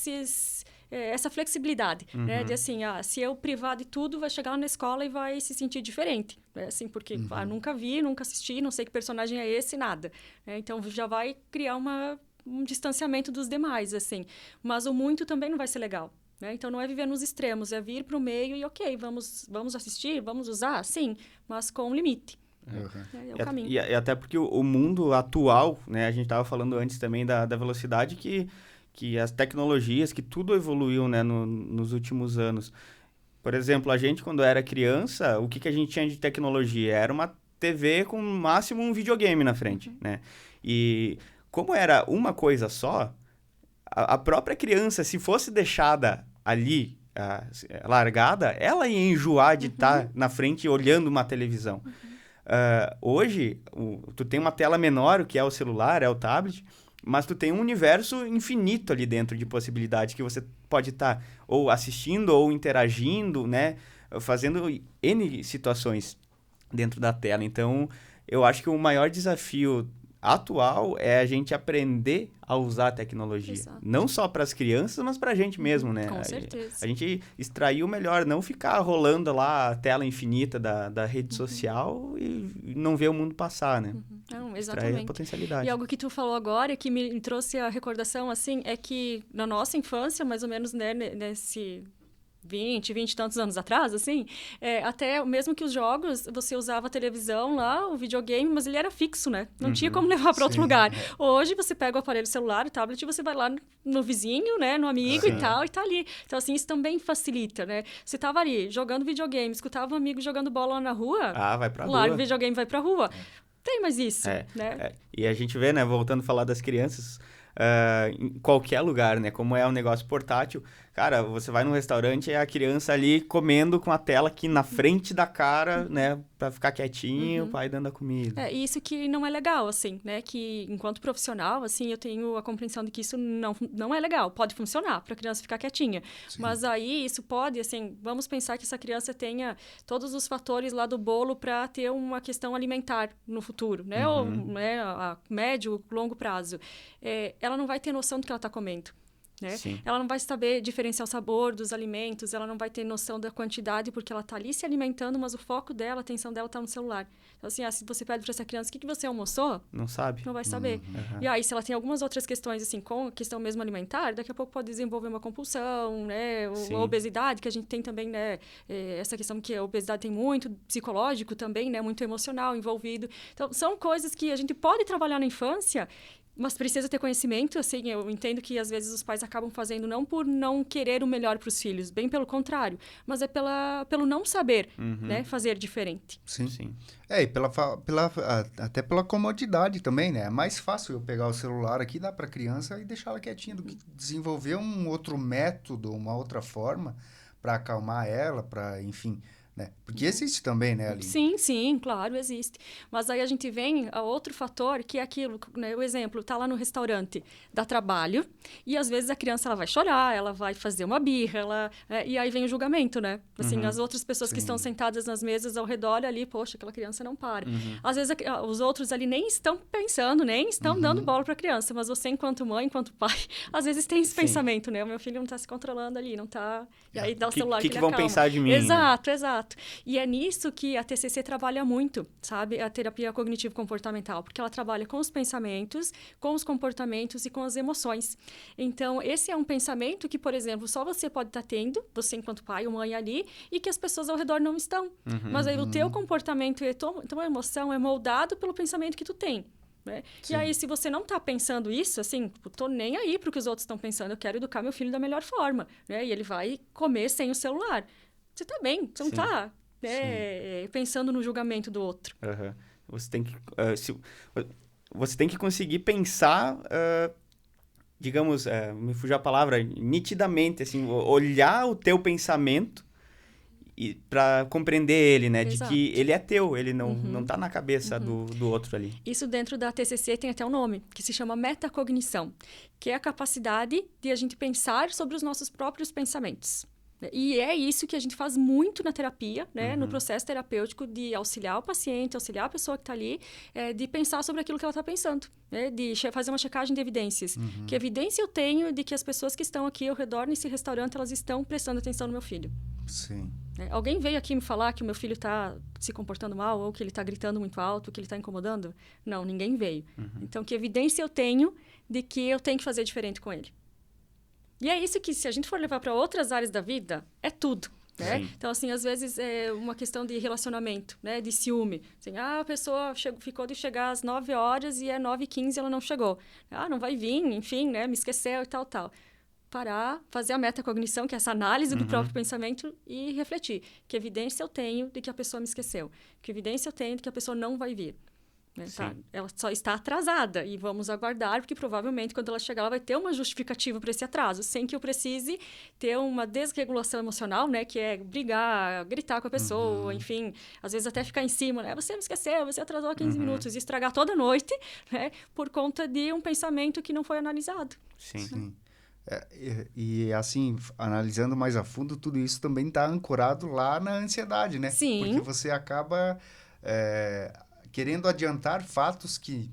essa flexibilidade, né? De assim, se eu privar de tudo, vai chegar na escola e vai se sentir diferente, né? Assim, porque nunca vi, nunca assisti, não sei que personagem é esse, nada. Né? Então, já vai criar um distanciamento dos demais, assim. Mas o muito também não vai ser legal. Né? Então, não é viver nos extremos, é vir para o meio e, ok, vamos assistir, vamos usar, sim, mas com um limite. É o caminho. E até porque o mundo atual, né? A gente estava falando antes também da velocidade que as tecnologias, que tudo evoluiu, né, nos últimos anos. Por exemplo, a gente, quando era criança, o que a gente tinha de tecnologia? Era uma TV com no máximo um videogame na frente, né? E como era uma coisa só, a própria criança, se fosse deixada ali, largada, ela ia enjoar de estar na frente olhando uma televisão. Hoje, tu tem uma tela menor, que é o celular, é o tablet, mas tu tem um universo infinito ali dentro de possibilidades que você pode estar ou assistindo ou interagindo, né? Fazendo N situações dentro da tela. Então, eu acho que o maior desafio atual é a gente aprender a usar a tecnologia. Exato. Não só para as crianças, mas para a gente mesmo, né? Com certeza. A gente extrair o melhor, não ficar rolando lá a tela infinita da rede social e não ver o mundo passar, né? Não, Extrair exatamente. a potencialidade. E algo que tu falou agora, que me trouxe a recordação, assim, é que na nossa infância, mais ou menos, né, nesse 20 e tantos anos atrás, assim, até mesmo que os jogos, você usava a televisão lá, o videogame, mas ele era fixo, né? Não tinha como levar para outro lugar. Hoje, você pega o aparelho celular, o tablet, e você vai lá no vizinho, né? No amigo e tal, e tá ali. Então, assim, isso também facilita, né? Você tava ali, jogando videogame, escutava um amigo jogando bola lá na rua, vai pra lá rua. o videogame vai pra rua. Tem mais isso, né? E a gente vê, né, voltando a falar das crianças, em qualquer lugar, né? Como é um negócio portátil. Cara, você vai num restaurante e a criança ali comendo com a tela aqui na frente da cara, né? Pra ficar quietinho, o pai dando a comida. E isso que não é legal, assim, né? Que enquanto profissional, assim, eu tenho a compreensão de que isso não é legal. Pode funcionar para a criança ficar quietinha. Sim. Mas aí isso pode, assim, vamos pensar que essa criança tenha todos os fatores lá do bolo para ter uma questão alimentar no futuro, né? Ou né, a médio, longo prazo. Ela não vai ter noção do que ela está comendo. Né? Ela não vai saber diferenciar o sabor dos alimentos, ela não vai ter noção da quantidade, porque ela está ali se alimentando, mas o foco dela, a atenção dela está no celular. Então, assim, se você pede para essa criança, o que você almoçou? Não sabe. Não vai saber. E aí, se ela tem algumas outras questões, assim, com a questão mesmo alimentar, daqui a pouco pode desenvolver uma compulsão, né? Uma obesidade, que a gente tem também, né? Essa questão que a obesidade tem muito psicológico também, né? Muito emocional envolvido. Então, são coisas que a gente pode trabalhar na infância, mas precisa ter conhecimento, assim, eu entendo que às vezes os pais acabam fazendo não por não querer o melhor para os filhos, bem pelo contrário, mas é pelo não saber, né, fazer diferente. Sim. E até pela comodidade também, né? É mais fácil eu pegar o celular aqui, dar para a criança e deixar ela quietinha do que desenvolver um outro método, uma outra forma para acalmar ela, para, enfim... Né? Porque existe também, né, Aline? Sim, claro, existe. Mas aí a gente vem a outro fator, que é aquilo, né, o exemplo, tá lá no restaurante, dá trabalho, e às vezes a criança ela vai chorar, ela vai fazer uma birra, e aí vem o julgamento, né? Assim, as outras pessoas que estão sentadas nas mesas ao redor, olha ali, poxa, aquela criança não para. Às vezes os outros ali nem estão pensando, nem estão dando bola para a criança, mas você, enquanto mãe, enquanto pai, às vezes tem esse pensamento, né? O meu filho não está se controlando ali, não está... E aí dá o celular que ele vão acalma. pensar de mim? Exato. E é nisso que a TCC trabalha muito, sabe? A terapia cognitivo-comportamental, porque ela trabalha com os pensamentos, com os comportamentos e com as emoções. Então, esse é um pensamento que, por exemplo, só você pode estar tendo, você enquanto pai ou mãe ali, e que as pessoas ao redor não estão. Mas aí o teu comportamento e a tua emoção é moldado pelo pensamento que tu tem. Né? E aí, se você não está pensando isso, assim, tô nem aí para o que os outros estão pensando, eu quero educar meu filho da melhor forma, né? E ele vai comer sem o celular. Você tá bem, você não tá pensando no julgamento do outro. Você tem que, você tem que conseguir pensar, digamos, me fugiu a palavra, nitidamente, assim, olhar o teu pensamento para compreender ele, né? Exato. De que ele é teu, ele não tá na cabeça do outro ali. Isso dentro da TCC tem até um nome, que se chama metacognição, que é a capacidade de a gente pensar sobre os nossos próprios pensamentos. E é isso que a gente faz muito na terapia, né? No processo terapêutico, de auxiliar o paciente, auxiliar a pessoa que está ali, de pensar sobre aquilo que ela está pensando, né? De fazer uma checagem de evidências. Que evidência eu tenho de que as pessoas que estão aqui ao redor nesse restaurante, elas estão prestando atenção no meu filho. Sim. Alguém veio aqui me falar que o meu filho está se comportando mal, ou que ele está gritando muito alto, que ele está incomodando? Não, ninguém veio. Então, que evidência eu tenho de que eu tenho que fazer diferente com ele? E é isso que, se a gente for levar para outras áreas da vida, é tudo. Né? Então, assim, às vezes é uma questão de relacionamento, né? De ciúme. Assim, a pessoa ficou de chegar às 9 horas e é 9h15 e ela não chegou. Não vai vir, enfim, né? Me esqueceu e tal. Parar, fazer a metacognição, que é essa análise do próprio pensamento, e refletir. Que evidência eu tenho de que a pessoa me esqueceu? Que evidência eu tenho de que a pessoa não vai vir? Né? Tá? Ela só está atrasada e vamos aguardar, porque provavelmente quando ela chegar ela vai ter uma justificativa para esse atraso, sem que eu precise ter uma desregulação emocional, né? Que é brigar, gritar com a pessoa, enfim, às vezes até ficar em cima, né? Você me esqueceu, você atrasou 15 minutos, e estragar toda a noite, né? Por conta de um pensamento que não foi analisado. Sim. E assim, analisando mais a fundo, tudo isso também está ancorado lá na ansiedade, né? Sim. Porque você acaba querendo adiantar fatos que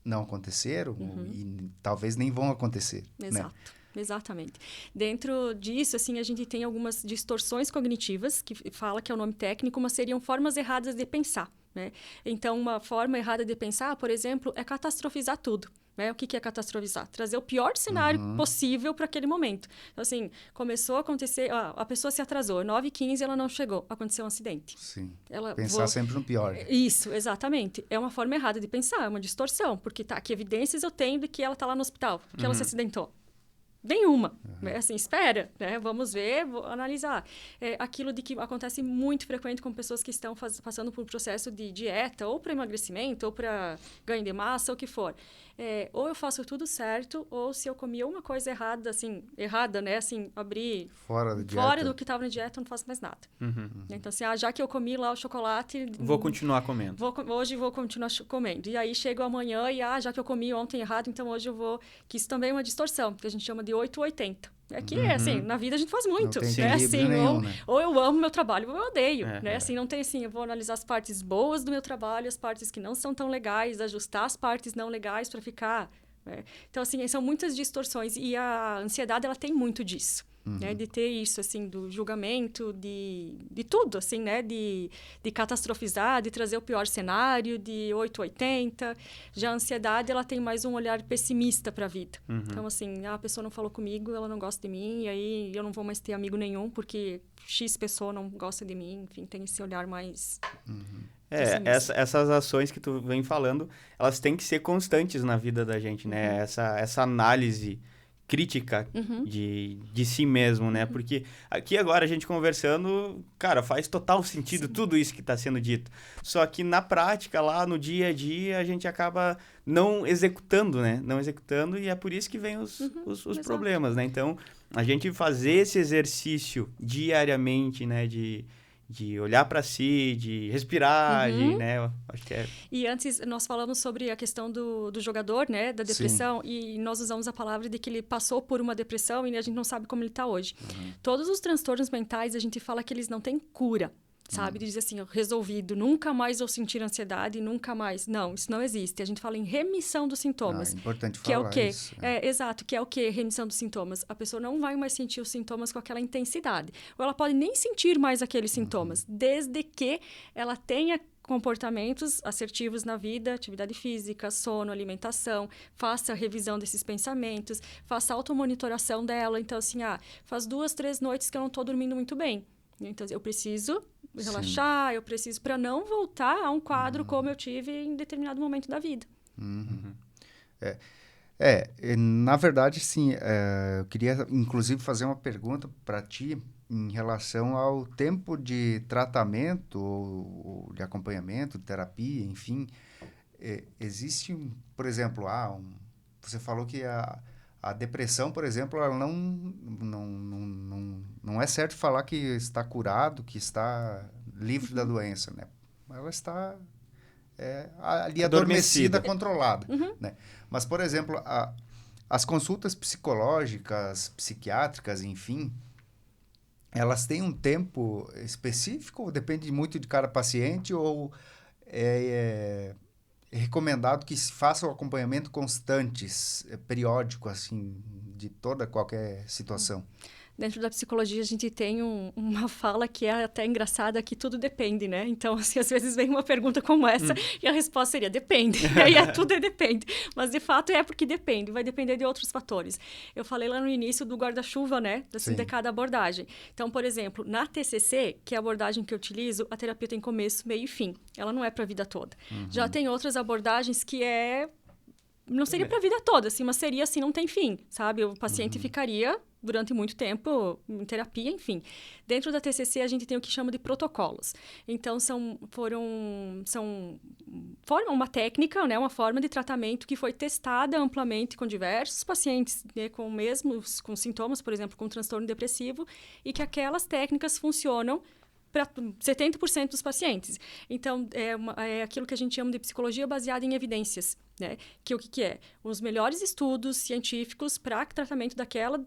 não aconteceram e talvez nem vão acontecer. Exato. Né? Exatamente. Dentro disso, assim, a gente tem algumas distorções cognitivas, que fala que é o nome técnico, mas seriam formas erradas de pensar, né? Então, uma forma errada de pensar, por exemplo, é catastrofizar tudo. Né? O que é catastrofizar? Trazer o pior cenário possível para aquele momento. Então, assim, começou a acontecer... a pessoa se atrasou, 9h15 ela não chegou. Aconteceu um acidente. Sim. Pensar sempre no pior. Isso, exatamente. É uma forma errada de pensar, é uma distorção. Porque, que evidências eu tenho de que ela está lá no hospital, que ela se acidentou? Nenhuma. Assim, espera, né? Vamos ver, vou analisar. Aquilo de que acontece muito frequente com pessoas que estão passando por um processo de dieta, ou para emagrecimento, ou para ganho de massa, ou o que for. ou eu faço tudo certo, ou se eu comi uma coisa errada, assim, né? Assim, abrir Fora da dieta. fora do que estava na dieta, eu não faço mais nada. Então, assim, já que eu comi lá o chocolate... Vou continuar comendo. Hoje vou continuar comendo. E aí, chego amanhã e, já que eu comi ontem errado, então hoje eu vou... Que isso também é uma distorção, que a gente chama de 880. Aqui, assim, na vida a gente faz muito, não tem né? Assim, nenhum, né? ou eu amo meu trabalho ou eu odeio, né? Assim, não tem assim, eu vou analisar as partes boas do meu trabalho, as partes que não são tão legais, ajustar as partes não legais para ficar... né? Então, assim, são muitas distorções e a ansiedade, ela tem muito disso. Né, de ter isso, assim, do julgamento, de tudo, assim, né? De catastrofizar, de trazer o pior cenário, de 880. Já a ansiedade, ela tem mais um olhar pessimista para a vida. Então, assim, a pessoa não falou comigo, ela não gosta de mim, e aí eu não vou mais ter amigo nenhum, porque X pessoa não gosta de mim. Enfim, tem esse olhar mais... essas ações que tu vem falando, elas têm que ser constantes na vida da gente, né? Essa análise crítica de si mesmo, né? Porque aqui agora a gente conversando, cara, faz total sentido tudo isso que está sendo dito. Só que na prática, lá no dia a dia, a gente acaba não executando, né? Não executando e é por isso que vem os problemas, né? Então, a gente fazer esse exercício diariamente, né? De olhar para si, de respirar, né? Eu acho que é... E antes nós falamos sobre a questão do jogador, né? Da depressão. Sim. E nós usamos a palavra de que ele passou por uma depressão e a gente não sabe como ele está hoje. Todos os transtornos mentais, a gente fala que eles não têm cura. Sabe? De dizer assim, resolvido, nunca mais vou sentir ansiedade, nunca mais. Não, isso não existe. A gente fala em remissão dos sintomas. É importante que falar é o quê? Isso. Exato, que é o quê? Remissão dos sintomas. A pessoa não vai mais sentir os sintomas com aquela intensidade. Ou ela pode nem sentir mais aqueles sintomas, desde que ela tenha comportamentos assertivos na vida, atividade física, sono, alimentação, faça a revisão desses pensamentos, faça a automonitoração dela. Então, assim, faz 2, 3 noites que eu não estou dormindo muito bem. Então, eu preciso relaxar, eu preciso para não voltar a um quadro como eu tive em determinado momento da vida. Na verdade, sim, eu queria, inclusive, fazer uma pergunta para ti em relação ao tempo de tratamento ou de acompanhamento, de terapia, enfim. Existe, por exemplo, você falou que a depressão, por exemplo, ela não é certo falar que está curado, que está livre da doença, né? Ela está ali adormecida, controlada, né? Mas, por exemplo, as consultas psicológicas, psiquiátricas, enfim, elas têm um tempo específico ou depende muito de cada paciente ou é recomendado que se faça o acompanhamento constante, periódico, assim, de qualquer situação? Dentro da psicologia, a gente tem uma fala que é até engraçada, que tudo depende, né? Então, assim, às vezes vem uma pergunta como essa e a resposta seria depende. E aí tudo depende. Mas, de fato, é porque depende. Vai depender de outros fatores. Eu falei lá no início do guarda-chuva, né? De cada abordagem. Então, por exemplo, na TCC, que é a abordagem que eu utilizo, a terapia tem começo, meio e fim. Ela não é para a vida toda. Já tem outras abordagens que não seria para a vida toda, assim, mas seria assim, não tem fim, sabe? O paciente ficaria durante muito tempo em terapia, enfim. Dentro da TCC, a gente tem o que chama de protocolos. Então, foram uma técnica, né, uma forma de tratamento que foi testada amplamente com diversos pacientes, né, com sintomas, por exemplo, com transtorno depressivo, e que aquelas técnicas funcionam para 70% dos pacientes. Então, é aquilo que a gente chama de psicologia baseada em evidências, né? Que o que é? Os melhores estudos científicos para tratamento daquela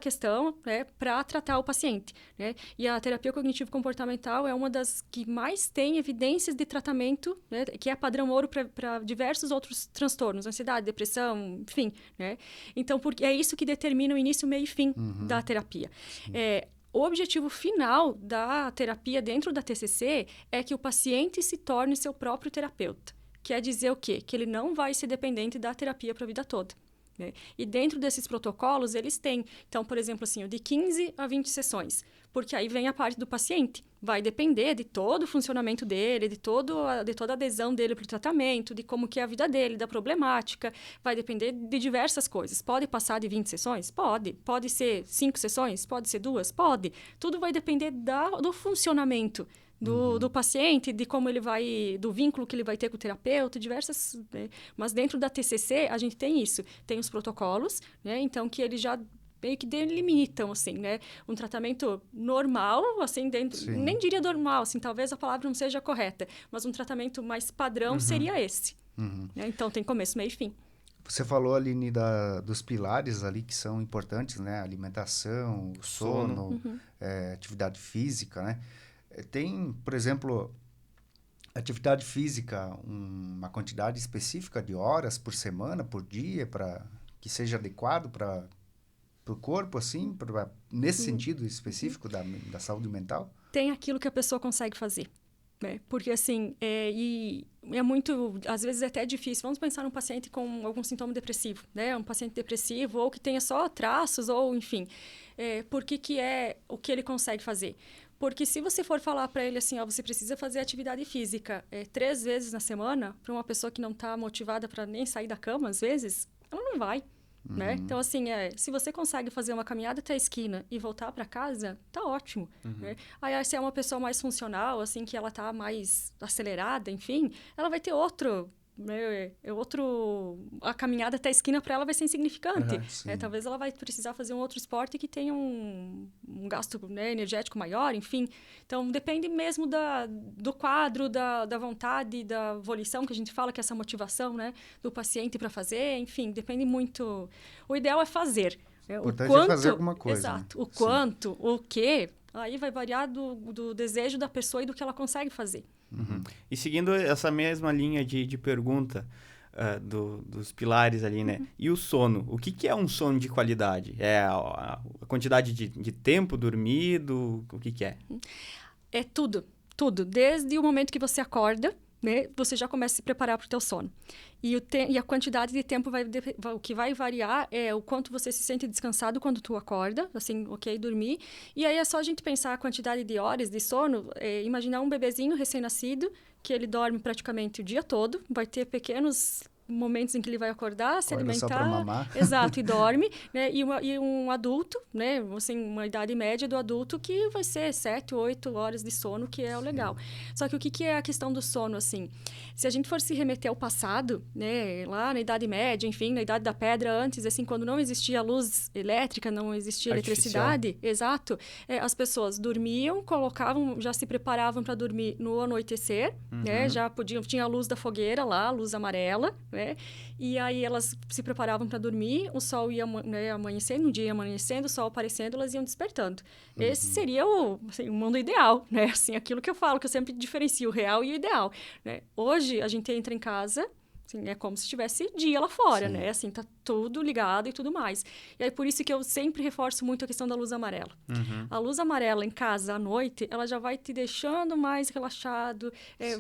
questão, né, para tratar o paciente, né? E a terapia cognitivo-comportamental é uma das que mais tem evidências de tratamento, né, que é padrão ouro para diversos outros transtornos, ansiedade, depressão, enfim, né? Então, porque é isso que determina o início, meio e fim da terapia. O objetivo final da terapia dentro da TCC é que o paciente se torne seu próprio terapeuta. Quer dizer o quê? Que ele não vai ser dependente da terapia para a vida toda, né? E dentro desses protocolos, eles têm, então, por exemplo, assim, de 15 a 20 sessões, porque aí vem a parte do paciente. Vai depender de todo o funcionamento dele, de toda a adesão dele para o tratamento, de como que é a vida dele, da problemática. Vai depender de diversas coisas. Pode passar de 20 sessões? Pode. Pode ser 5 sessões? Pode ser 2? Pode. Tudo vai depender do funcionamento do paciente, de como ele vai, do vínculo que ele vai ter com o terapeuta, diversas, né? Mas dentro da TCC, a gente tem isso. Tem os protocolos, né? Então, que eles já meio que delimitam, assim, né? Um tratamento normal, assim, nem diria normal, assim, talvez a palavra não seja correta, mas um tratamento mais padrão seria esse. Né? Então, tem começo, meio e fim. Você falou, Aline, dos pilares ali que são importantes, né? Alimentação, o sono, atividade física, né? Tem, por exemplo, atividade física, uma quantidade específica de horas por semana, por dia, para que seja adequado para o corpo, assim, nesse sentido específico da saúde mental? Tem aquilo que a pessoa consegue fazer. Né? Porque, assim, e é muito, às vezes é até difícil. Vamos pensar num paciente com algum sintoma depressivo, né? Um paciente depressivo ou que tenha só traços, ou enfim. Por que é o que ele consegue fazer? Porque se você for falar para ele assim, ó, você precisa fazer atividade física 3 vezes na semana, para uma pessoa que não está motivada para nem sair da cama, às vezes, ela não vai. Né? Então, assim, se você consegue fazer uma caminhada até a esquina e voltar para casa, tá ótimo. Né? Aí, se é uma pessoa mais funcional, assim, que ela tá mais acelerada, enfim, ela vai ter outro... a caminhada até a esquina para ela vai ser insignificante. Talvez ela vai precisar fazer um outro esporte que tenha um gasto, né, energético maior, enfim. Então, depende mesmo do quadro, da vontade, da volição, que a gente fala, que é essa motivação, né, do paciente para fazer, enfim, depende muito. O ideal é fazer. O importante é fazer alguma coisa. Exato. Né? O quanto, o quê, aí vai variar do desejo da pessoa e do que ela consegue fazer. E seguindo essa mesma linha de pergunta dos pilares ali, né? E o sono? O que é um sono de qualidade? É a quantidade de tempo dormido? O que é? É tudo. Desde o momento que você acorda, né? Você já começa a se preparar para o teu sono. E a quantidade de tempo o que vai variar é o quanto você se sente descansado quando tu acorda, assim, ok, dormir. E aí é só a gente pensar a quantidade de horas de sono, imaginar um bebezinho recém-nascido, que ele dorme praticamente o dia todo, vai ter pequenos momentos em que ele vai acordar, se alimentar. Só pra mamar. Exato, e dorme, né? E um adulto, né? Assim, uma idade média do adulto que vai ser 7, 8 horas de sono, que é o legal. Só que o que é a questão do sono, assim? Se a gente for se remeter ao passado, né? Lá na Idade Média, enfim, na Idade da Pedra, antes, assim, quando não existia luz elétrica, não existia eletricidade, exato, as pessoas dormiam, já se preparavam para dormir no anoitecer, né? Já tinha a luz da fogueira lá, a luz amarela, né? E aí elas se preparavam para dormir, o sol ia amanhecendo, um dia ia amanhecendo, o sol aparecendo, elas iam despertando. Esse seria o mundo ideal, né? Assim, aquilo que eu falo, que eu sempre diferencio o real e o ideal, né? Hoje, a gente entra em casa, assim, é como se estivesse dia lá fora, né? Assim, tá tudo ligado e tudo mais. E aí, por isso que eu sempre reforço muito a questão da luz amarela. A luz amarela em casa, à noite, ela já vai te deixando mais relaxado,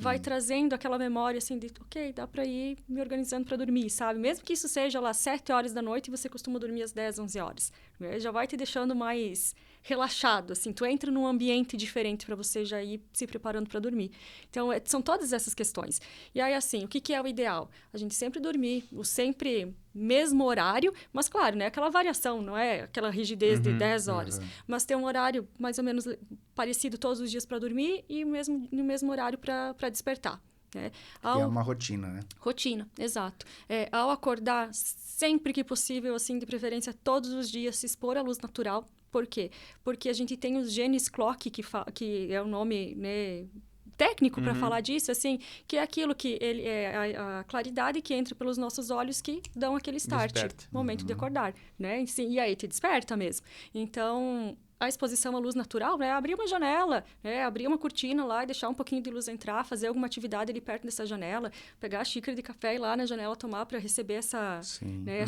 vai trazendo aquela memória, assim, de, ok, dá para ir me organizando para dormir, sabe? Mesmo que isso seja lá 7 horas da noite e você costuma dormir às 10, 11 horas. Né? Já vai te deixando mais relaxado, assim, tu entra num ambiente diferente para você já ir se preparando para dormir. Então, são todas essas questões. E aí, assim, o que é o ideal? A gente sempre dormir, sempre mesmo horário, mas claro, né, aquela variação, não é aquela rigidez de 10 horas, mas ter um horário mais ou menos parecido todos os dias para dormir e no mesmo horário para despertar. Né? É uma rotina, né? Rotina, exato. Ao acordar, sempre que possível, assim, de preferência, todos os dias, se expor à luz natural. Por quê? Porque a gente tem os genes clock, que é o nome, né, técnico para falar disso, assim, que é aquilo que ele é a claridade que entra pelos nossos olhos que dão aquele start, momento de acordar, né? E aí te desperta mesmo. Então, a exposição à luz natural, né? Abrir uma janela, né? Abrir uma cortina lá e deixar um pouquinho de luz entrar, fazer alguma atividade ali perto dessa janela, pegar a xícara de café e ir lá na janela tomar para receber essa... Né?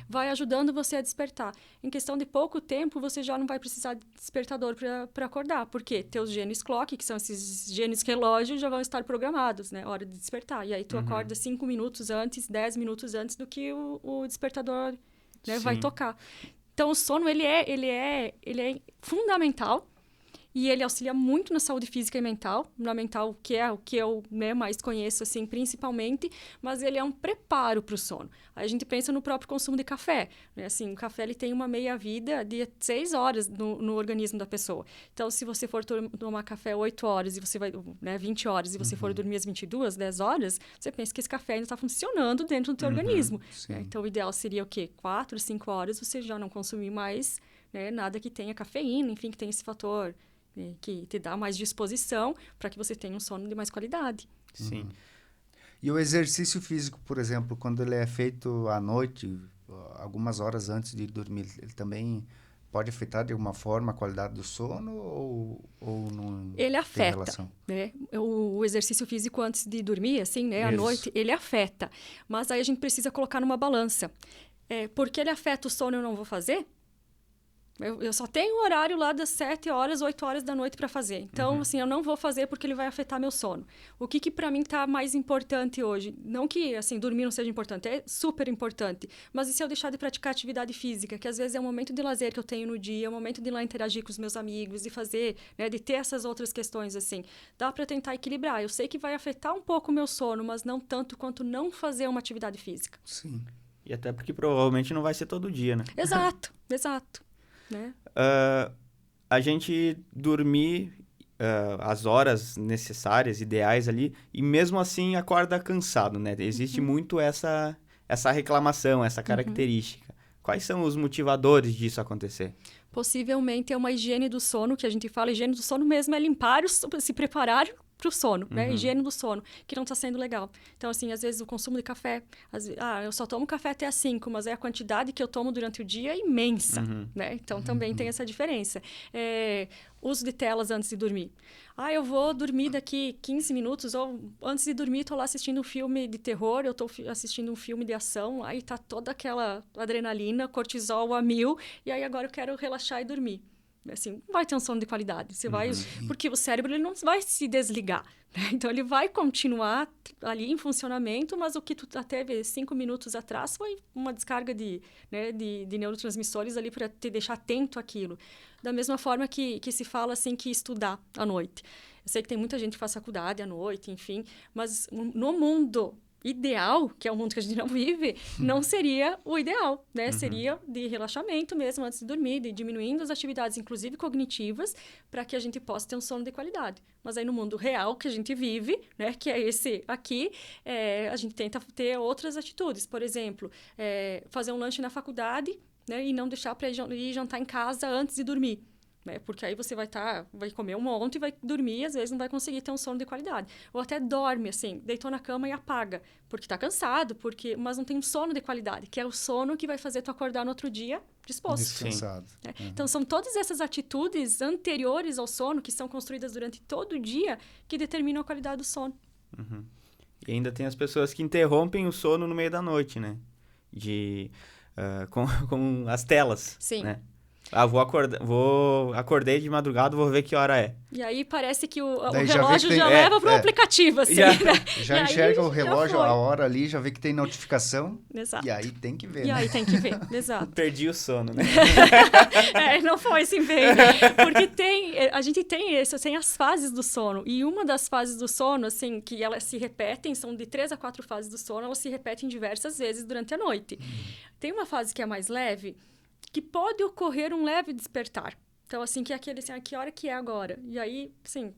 Vai ajudando você a despertar. Em questão de pouco tempo, você já não vai precisar de despertador para acordar, porque teus genes clock, que são esses genes relógio, já vão estar programados, né? Hora de despertar. E aí tu acorda 5 minutos antes, 10 minutos antes do que o despertador, né, vai tocar. Então, o sono, ele é fundamental E ele auxilia muito na saúde física e mental, na mental, que é o que eu, né, mais conheço, assim, principalmente, mas ele é um preparo para o sono. Aí a gente pensa no próprio consumo de café, né? Assim, o café ele tem uma meia-vida de 6 horas no organismo da pessoa. Então, se você for tomar café 8 horas e você vai, né, 20 horas, e você for dormir às 22, 10 horas, você pensa que esse café ainda está funcionando dentro do teu organismo. Né? Então, o ideal seria o quê? 4, 5 horas você já não consumir mais, né, nada que tenha cafeína, enfim, que tenha esse fator que te dá mais disposição para que você tenha um sono de mais qualidade. Sim. E o exercício físico, por exemplo, quando ele é feito à noite, algumas horas antes de dormir, ele também pode afetar de alguma forma a qualidade do sono ou não ele tem afeta, relação? né? O exercício físico antes de dormir, assim, né, à noite, ele afeta. Mas aí a gente precisa colocar numa balança. Porque ele afeta o sono, eu não vou fazer? Eu só tenho o horário lá das 7 horas, 8 horas da noite para fazer. Então, assim, eu não vou fazer porque ele vai afetar meu sono. O que para mim tá mais importante hoje? Não que, assim, dormir não seja importante, é super importante. Mas e se eu deixar de praticar atividade física? Que às vezes é um momento de lazer que eu tenho no dia, é um momento de ir lá interagir com os meus amigos, de fazer, né, de ter essas outras questões, assim. Dá para tentar equilibrar. Eu sei que vai afetar um pouco o meu sono, mas não tanto quanto não fazer uma atividade física. Sim. E até porque provavelmente não vai ser todo dia, né? Exato, exato. Né? A gente dormir as horas necessárias, ideais ali, e mesmo assim acorda cansado, né? Existe muito essa reclamação, essa característica. Quais são os motivadores disso acontecer? Possivelmente é uma higiene do sono, que a gente fala, higiene do sono mesmo é limpar, se preparar para o sono, né? Higiene do sono, que não está sendo legal. Então, assim, às vezes o consumo de café, eu só tomo café até às 5, mas a quantidade que eu tomo durante o dia é imensa, né? Então, também tem essa diferença. Uso de telas antes de dormir. Eu vou dormir daqui 15 minutos, ou antes de dormir, estou lá assistindo um filme de terror, eu estou assistindo um filme de ação, aí tá toda aquela adrenalina, cortisol a 1000, e aí agora eu quero relaxar e dormir. Assim, não vai ter um sono de qualidade. Você vai, porque o cérebro ele não vai se desligar. Né? Então, ele vai continuar ali em funcionamento, mas o que tu teve 5 minutos atrás foi uma descarga de neurotransmissores ali para te deixar atento àquilo. Da mesma forma que se fala assim que estudar à noite. Eu sei que tem muita gente que faz faculdade à noite, enfim, mas no mundo ideal, que é o mundo que a gente não vive, não seria o ideal, né? Seria de relaxamento mesmo antes de dormir, de diminuindo as atividades, inclusive cognitivas, para que a gente possa ter um sono de qualidade. Mas aí no mundo real que a gente vive, né? Que é esse aqui, a gente tenta ter outras atitudes. Por exemplo, fazer um lanche na faculdade, né? E não deixar para ir jantar em casa antes de dormir. Né? Porque aí você vai comer um monte e vai dormir e às vezes não vai conseguir ter um sono de qualidade. Ou até dorme, assim, deitou na cama e apaga, porque está cansado, mas não tem um sono de qualidade, que é o sono que vai fazer tu acordar no outro dia disposto. Descansado. Né? Então, são todas essas atitudes anteriores ao sono, que são construídas durante todo o dia, que determinam a qualidade do sono. E ainda tem as pessoas que interrompem o sono no meio da noite, né? Com as telas. Sim. Né? Acordei de madrugada, vou ver que hora é. E aí parece que o Daí relógio já leva para o aplicativo, assim. Já enxerga o relógio, a hora ali, já vê que tem notificação. Exato. E aí tem que ver, E aí tem que ver, exato. Perdi o sono, né? Não foi assim bem. Porque a gente tem as fases do sono. E uma das fases do sono, assim, que elas se repetem, são de 3 a 4 fases do sono, elas se repetem diversas vezes durante a noite. Tem uma fase que é mais leve, que pode ocorrer um leve despertar. Então, assim, que é aquele, assim, que hora que é agora? E aí, assim,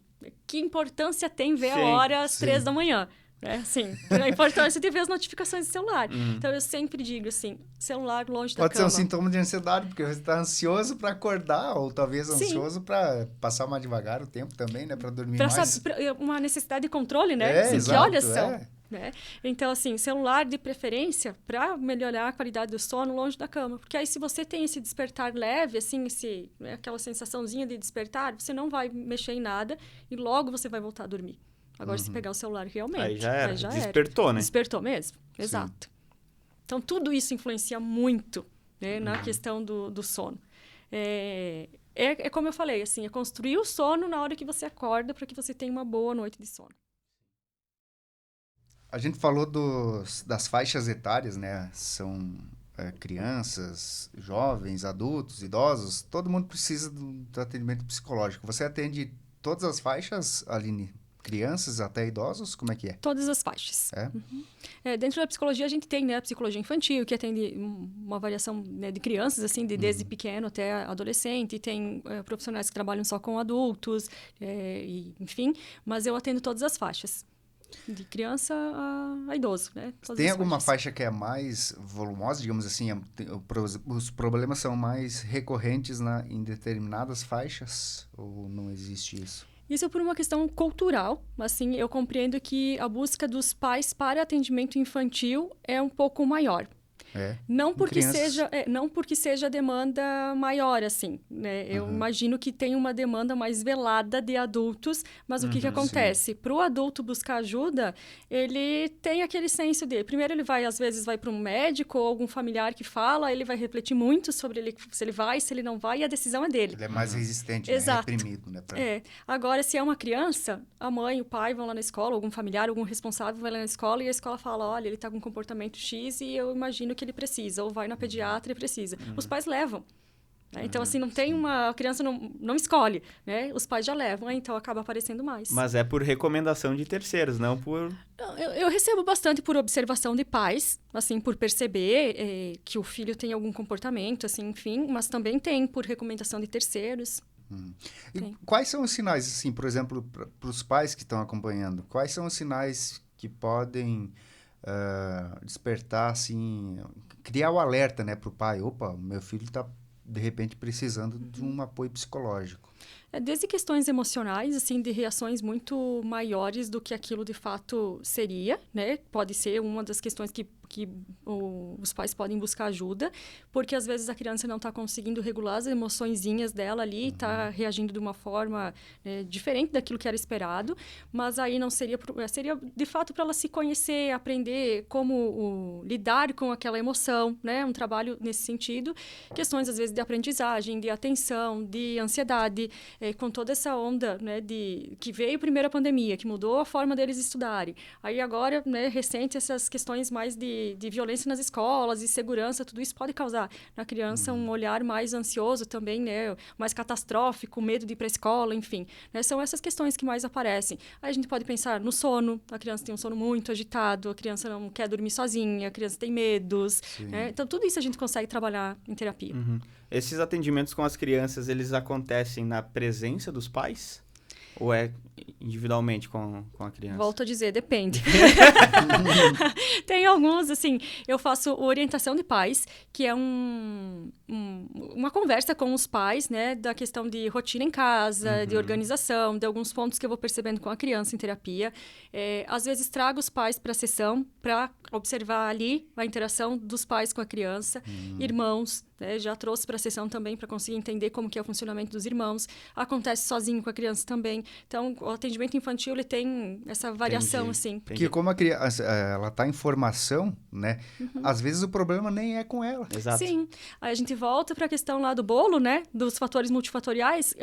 que importância tem ver a hora às 3 da manhã? Né? Assim, a importância de ver as notificações do celular. Então, eu sempre digo, assim, celular longe da cama. Pode ser um sintoma de ansiedade, porque você está ansioso para acordar, ou talvez ansioso para passar mais devagar o tempo também, né? Para dormir mais. Uma necessidade de controle, né? Assim, exato, que horas são? Né? Então, assim, celular de preferência para melhorar a qualidade do sono longe da cama. Porque aí, se você tem esse despertar leve, assim, aquela sensaçãozinha de despertar, você não vai mexer em nada e logo você vai voltar a dormir. Agora, se pegar o celular realmente... Aí já era. Despertou, né? Despertou mesmo, exato. Então, tudo isso influencia muito, né, na questão do sono. É como eu falei, assim, é construir o sono na hora que você acorda para que você tenha uma boa noite de sono. A gente falou das faixas etárias, né? São crianças, jovens, adultos, idosos, todo mundo precisa do atendimento psicológico. Você atende todas as faixas, Aline? Crianças até idosos? Como é que é? Todas as faixas. É? Dentro da psicologia, a gente tem, né, a psicologia infantil, que atende uma variação, né, de crianças, assim, desde pequeno até adolescente. E tem profissionais que trabalham só com adultos, enfim. Mas eu atendo todas as faixas. De criança a idoso, né? Tem alguma faixa que é mais volumosa, digamos assim? Os problemas são mais recorrentes em determinadas faixas? Ou não existe isso? Isso é por uma questão cultural. Assim, eu compreendo que a busca dos pais para atendimento infantil é um pouco maior. Não porque seja demanda maior, assim, né? Eu imagino que tem uma demanda mais velada de adultos, mas o que acontece? Para o adulto buscar ajuda, ele tem aquele senso de... Primeiro, ele às vezes vai para um médico ou algum familiar que fala, ele vai refletir muito sobre se ele vai, se ele não vai, e a decisão é dele. Ele é mais resistente, Exato. Né? Reprimido, né? Agora, se é uma criança, a mãe, o pai vão lá na escola, algum familiar, algum responsável vai lá na escola, e a escola fala, olha, ele está com um comportamento X e eu imagino que ele precisa, ou vai na pediatra e precisa. Os pais levam. Né? Então, assim, não tem a criança não escolhe, né? Os pais já levam, então acaba aparecendo mais. Mas é por recomendação de terceiros, não por... Eu recebo bastante por observação de pais, assim, por perceber que o filho tem algum comportamento, assim, enfim, mas também tem por recomendação de terceiros. E quais são os sinais, assim, por exemplo, para os pais que estão acompanhando, quais são os sinais que podem despertar, assim, criar o alerta, né, para o pai? Opa, meu filho está, de repente, precisando de um apoio psicológico. Desde questões emocionais, assim, de reações muito maiores do que aquilo de fato seria, né? Pode ser uma das questões que os pais podem buscar ajuda, porque às vezes a criança não está conseguindo regular as emoçõezinhas dela ali, está reagindo de uma forma diferente daquilo que era esperado, mas aí não seria de fato para ela se conhecer, aprender como lidar com aquela emoção, né? Um trabalho nesse sentido. Questões às vezes de aprendizagem, de atenção, de ansiedade, com toda essa onda, né, que veio primeiro a pandemia, que mudou a forma deles estudarem. Aí agora, né, recente, essas questões mais de violência nas escolas, de segurança, tudo isso pode causar na criança um olhar mais ansioso também, né, mais catastrófico, medo de ir para a escola, enfim. Né, são essas questões que mais aparecem. Aí a gente pode pensar no sono, a criança tem um sono muito agitado, a criança não quer dormir sozinha, a criança tem medos. Né, então, tudo isso a gente consegue trabalhar em terapia. Esses atendimentos com as crianças, eles acontecem na presença dos pais? Ou é individualmente com a criança? Volto a dizer, depende. Tem alguns, assim, eu faço orientação de pais, que é uma conversa com os pais, né, da questão de rotina em casa, de organização, de alguns pontos que eu vou percebendo com a criança em terapia. Às vezes trago os pais para a sessão para observar ali a interação dos pais com a criança, irmãos, né, já trouxe para a sessão também para conseguir entender como que é o funcionamento dos irmãos. Acontece sozinho com a criança também. Então, o atendimento infantil, ele tem essa variação, assim. Porque como a criança, ela está em formação, né? Às vezes o problema nem é com ela. Exato. Sim. Aí a gente volta para a questão lá do bolo, né? Dos fatores multifatoriais,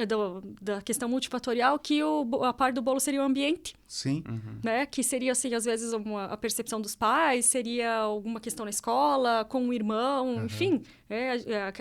da questão multifatorial, que a parte do bolo seria o ambiente. Sim. Né? Que seria, assim, às vezes, a percepção dos pais, seria alguma questão na escola, com o irmão, enfim.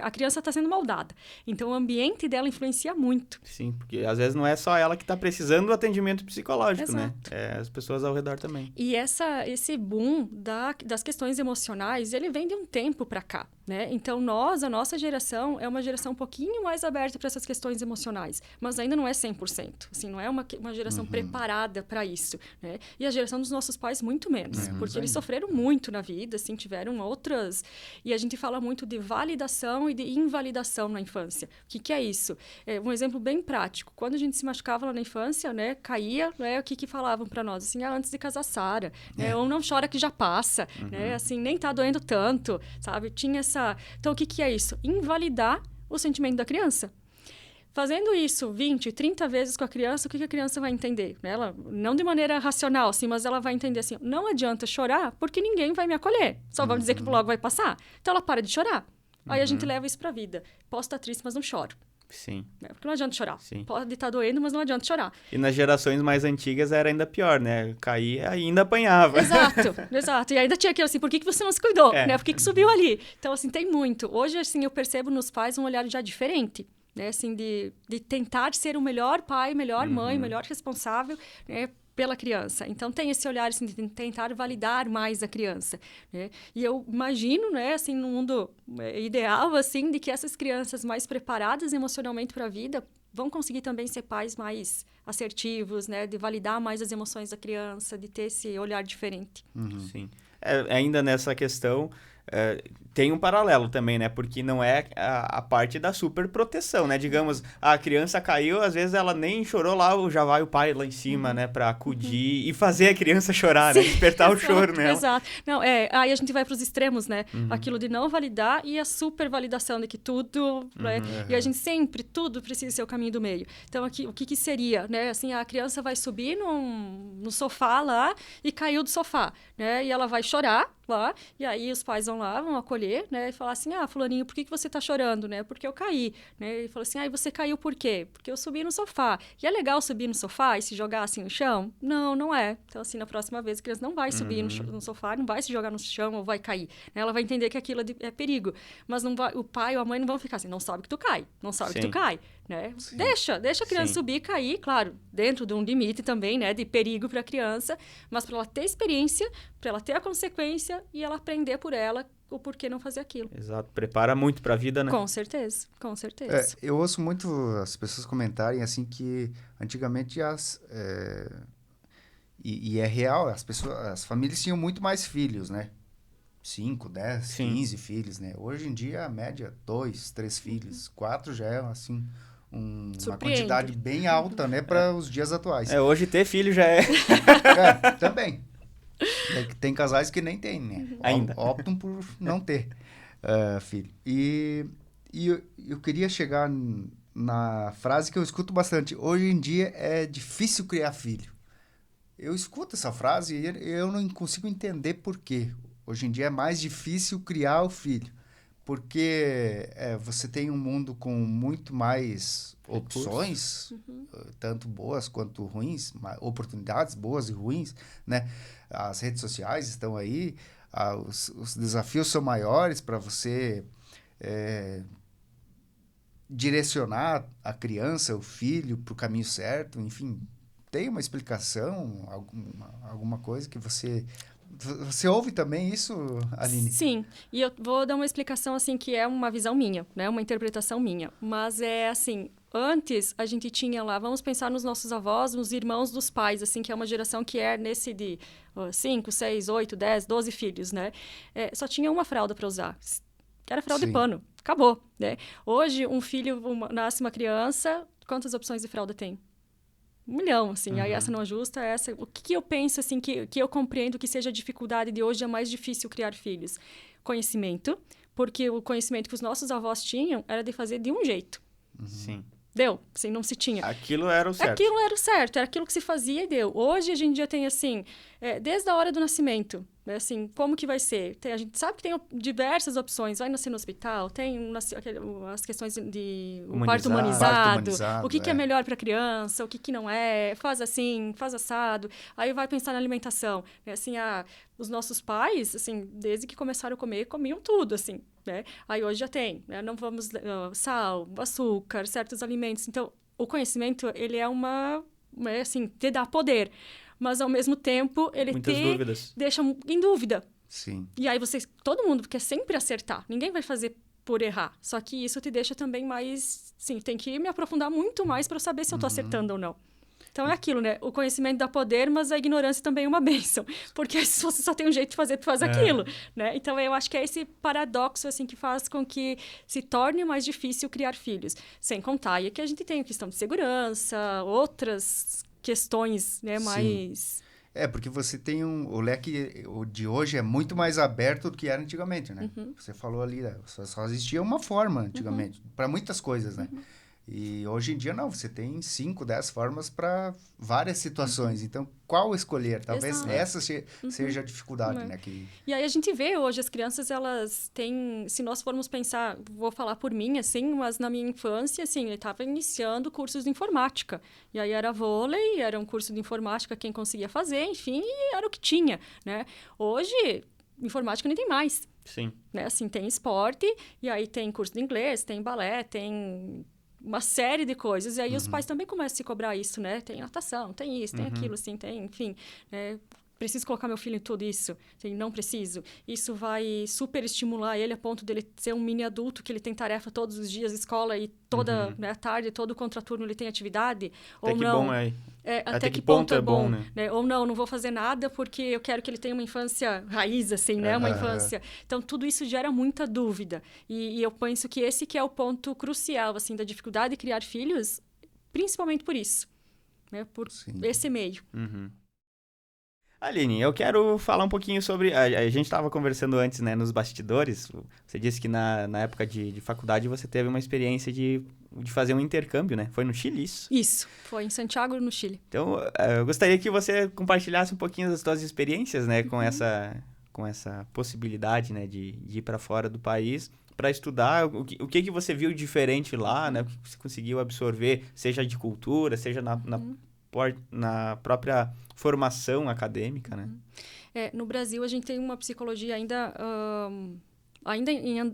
A criança está sendo moldada. Então, o ambiente dela influencia muito. Sim, porque às vezes não é só ela que está precisando do atendimento psicológico, Exato. né? É as pessoas ao redor também. E esse boom das questões emocionais, ele vem de um tempo para cá, né? Então, a nossa geração é uma geração um pouquinho mais aberta para essas questões emocionais, mas ainda não é 100%. Assim, não é uma geração preparada para isso, né? E a geração dos nossos pais, muito menos, porque eles sofreram muito na vida, assim, tiveram outras... E a gente fala muito de validação e de invalidação na infância. O que é isso? Um exemplo bem prático. Quando a gente se machucava lá na infância, né, caía, né, o que falavam para nós? Assim, antes de casar, Sara, né, ou não chora que já passa, né, assim, nem tá doendo tanto, sabe? Tinha essa... Então, o que é isso? Invalidar o sentimento da criança. Fazendo isso 20, 30 vezes com a criança, o que a criança vai entender? Ela, não de maneira racional, assim, mas ela vai entender assim, não adianta chorar porque ninguém vai me acolher. Só vão dizer que logo vai passar. Então, ela para de chorar. Aí a gente leva isso pra vida. Posso estar triste, mas não choro. Sim. Né? Porque não adianta chorar. Sim. Pode estar doendo, mas não adianta chorar. E nas gerações mais antigas era ainda pior, né? Caía e ainda apanhava. Exato. E ainda tinha aquilo assim, por que você não se cuidou? Né? Por que subiu ali? Então, assim, tem muito. Hoje, assim, eu percebo nos pais um olhar já diferente. Né? Assim, de tentar ser o melhor pai, melhor mãe, melhor responsável, né? Pela criança. Então, tem esse olhar, assim, de tentar validar mais a criança, né? E eu imagino, né, assim, num mundo ideal, assim, de que essas crianças mais preparadas emocionalmente para a vida vão conseguir também ser pais mais assertivos, né? De validar mais as emoções da criança, de ter esse olhar diferente. Sim. Ainda nessa questão, tem um paralelo também, né? Porque não é a parte da super proteção, né? Digamos, a criança caiu, às vezes ela nem chorou lá, já vai o pai lá em cima, né? Pra acudir e fazer a criança chorar, né? Despertar o choro nela. Exato. Não, aí a gente vai pros extremos, né? Aquilo de não validar e a super validação de que tudo, né? E a gente sempre, tudo precisa ser o caminho do meio. Então, aqui, o que seria, né? Assim, a criança vai subir no sofá lá e caiu do sofá, né? E ela vai chorar lá, e aí os pais vão lá, vão acolher, né, e falar assim, fulaninho, por que você tá chorando, né, porque eu caí, né, e falou assim, e você caiu por quê? Porque eu subi no sofá. E é legal subir no sofá e se jogar assim no chão? Não, não é. Então, assim, na próxima vez a criança não vai subir no sofá, não vai se jogar no chão ou vai cair, né? Ela vai entender que aquilo é perigo, mas não vai, o pai ou a mãe não vão ficar assim, não sabe que tu cai, não sabe que tu cai, né? Deixa a criança subir e cair, claro, dentro de um limite também, né, de perigo para a criança, mas para ela ter experiência, para ela ter a consequência e ela aprender por ela o porquê não fazer aquilo. Exato, prepara muito para a vida, né? Com certeza, com certeza. Eu ouço muito as pessoas comentarem assim que antigamente e é real, as famílias tinham muito mais filhos, né? 5, 10, 15 filhos, né? Hoje em dia a média 2, 3 filhos, 4 já é assim uma quantidade bem alta, né, para os dias atuais. Hoje ter filho já é. Também. Tem casais que nem têm, né? Ainda. Optam por não ter filho. E eu queria chegar na frase que eu escuto bastante. Hoje em dia é difícil criar filho. Eu escuto essa frase e eu não consigo entender por quê. Hoje em dia é mais difícil criar o filho. Porque você tem um mundo com muito mais opções, tanto boas quanto ruins, oportunidades boas e ruins, né? As redes sociais estão aí, os desafios são maiores para você direcionar a criança, o filho, para o caminho certo. Enfim, tem uma explicação, alguma coisa que você ouve também isso, Aline? Sim, e eu vou dar uma explicação, assim, que é uma visão minha, né? Uma interpretação minha. Mas é assim, antes a gente tinha lá, vamos pensar nos nossos avós, nos irmãos dos pais, assim, que é uma geração que é nesse de 5, 6, 8, 10, 12 filhos, né? Só tinha uma fralda para usar, que era fralda de pano. Acabou, né? Hoje, um filho, nasce uma criança, quantas opções de fralda tem? 1 milhão, assim, aí essa não ajusta, essa... O que eu penso, assim, que eu compreendo que seja a dificuldade de hoje é mais difícil criar filhos? Conhecimento, porque o conhecimento que os nossos avós tinham era de fazer de um jeito. Sim. Deu, assim, não se tinha. Aquilo era o certo. Aquilo era o certo, era aquilo que se fazia e deu. Hoje, a gente já tem, assim, desde a hora do nascimento, né, assim, como que vai ser? A gente sabe que tem diversas opções. Vai nascer no hospital, tem as questões de parto humanizado, o que é melhor para a criança, o que não é, faz assim, faz assado. Aí vai pensar na alimentação. Né, assim, os nossos pais, assim, desde que começaram a comer, comiam tudo, assim, né? Aí hoje já tem, né? Não vamos... sal, açúcar, certos alimentos. Então, o conhecimento, ele é assim, te dá poder. Mas, ao mesmo tempo, ele deixa em dúvida. Sim. E aí, todo mundo quer sempre acertar. Ninguém vai fazer por errar. Só que isso te deixa também mais... Sim, tem que me aprofundar muito mais para saber se eu estou acertando ou não. Então, é aquilo, né? O conhecimento dá poder, mas a ignorância também é uma bênção. Porque se você só tem um jeito de fazer, tu faz aquilo, né? Então, eu acho que é esse paradoxo, assim, que faz com que se torne mais difícil criar filhos. Sem contar, e aqui a gente tem a questão de segurança, outras questões, né, mais... Porque você tem o leque de hoje é muito mais aberto do que era antigamente, né? Você falou ali, só existia uma forma antigamente, para muitas coisas, né? E hoje em dia, não, você tem 5, 10 formas para várias situações. Então, qual escolher? Talvez Exato. essa seja a dificuldade, né? E aí a gente vê hoje as crianças, elas têm... Se nós formos pensar, vou falar por mim, assim, mas na minha infância, assim, eu estava iniciando cursos de informática. E aí era vôlei, era um curso de informática, quem conseguia fazer, enfim, e era o que tinha, né? Hoje, informática nem tem mais. Sim. Né? Assim, tem esporte, e aí tem curso de inglês, tem balé, tem uma série de coisas. E aí os pais também começam a se cobrar isso, né? Tem natação, tem isso, tem aquilo, assim, tem, enfim, né? Preciso colocar meu filho em tudo isso? Assim, não preciso. Isso vai super estimular ele a ponto dele ser um mini adulto, que ele tem tarefa todos os dias, escola, e toda né, tarde, todo contraturno ele tem atividade. Até ou que não. bom é. Até que ponto é bom, né? Ou não vou fazer nada porque eu quero que ele tenha uma infância raiz, assim, né? Uma infância... Então, tudo isso gera muita dúvida. E eu penso que esse que é o ponto crucial, assim, da dificuldade de criar filhos, principalmente por isso, né? Por esse meio. Aline, eu quero falar um pouquinho sobre... A gente estava conversando antes, né, nos bastidores. Você disse que na época de faculdade você teve uma experiência de fazer um intercâmbio, né? Foi no Chile, isso? Isso, foi em Santiago, no Chile. Então, eu gostaria que você compartilhasse um pouquinho das suas experiências, né, com essa possibilidade, né, de ir para fora do país para estudar. O que você viu diferente lá, né? O que você conseguiu absorver, seja de cultura, seja na própria formação acadêmica, né? No Brasil, a gente tem uma psicologia ainda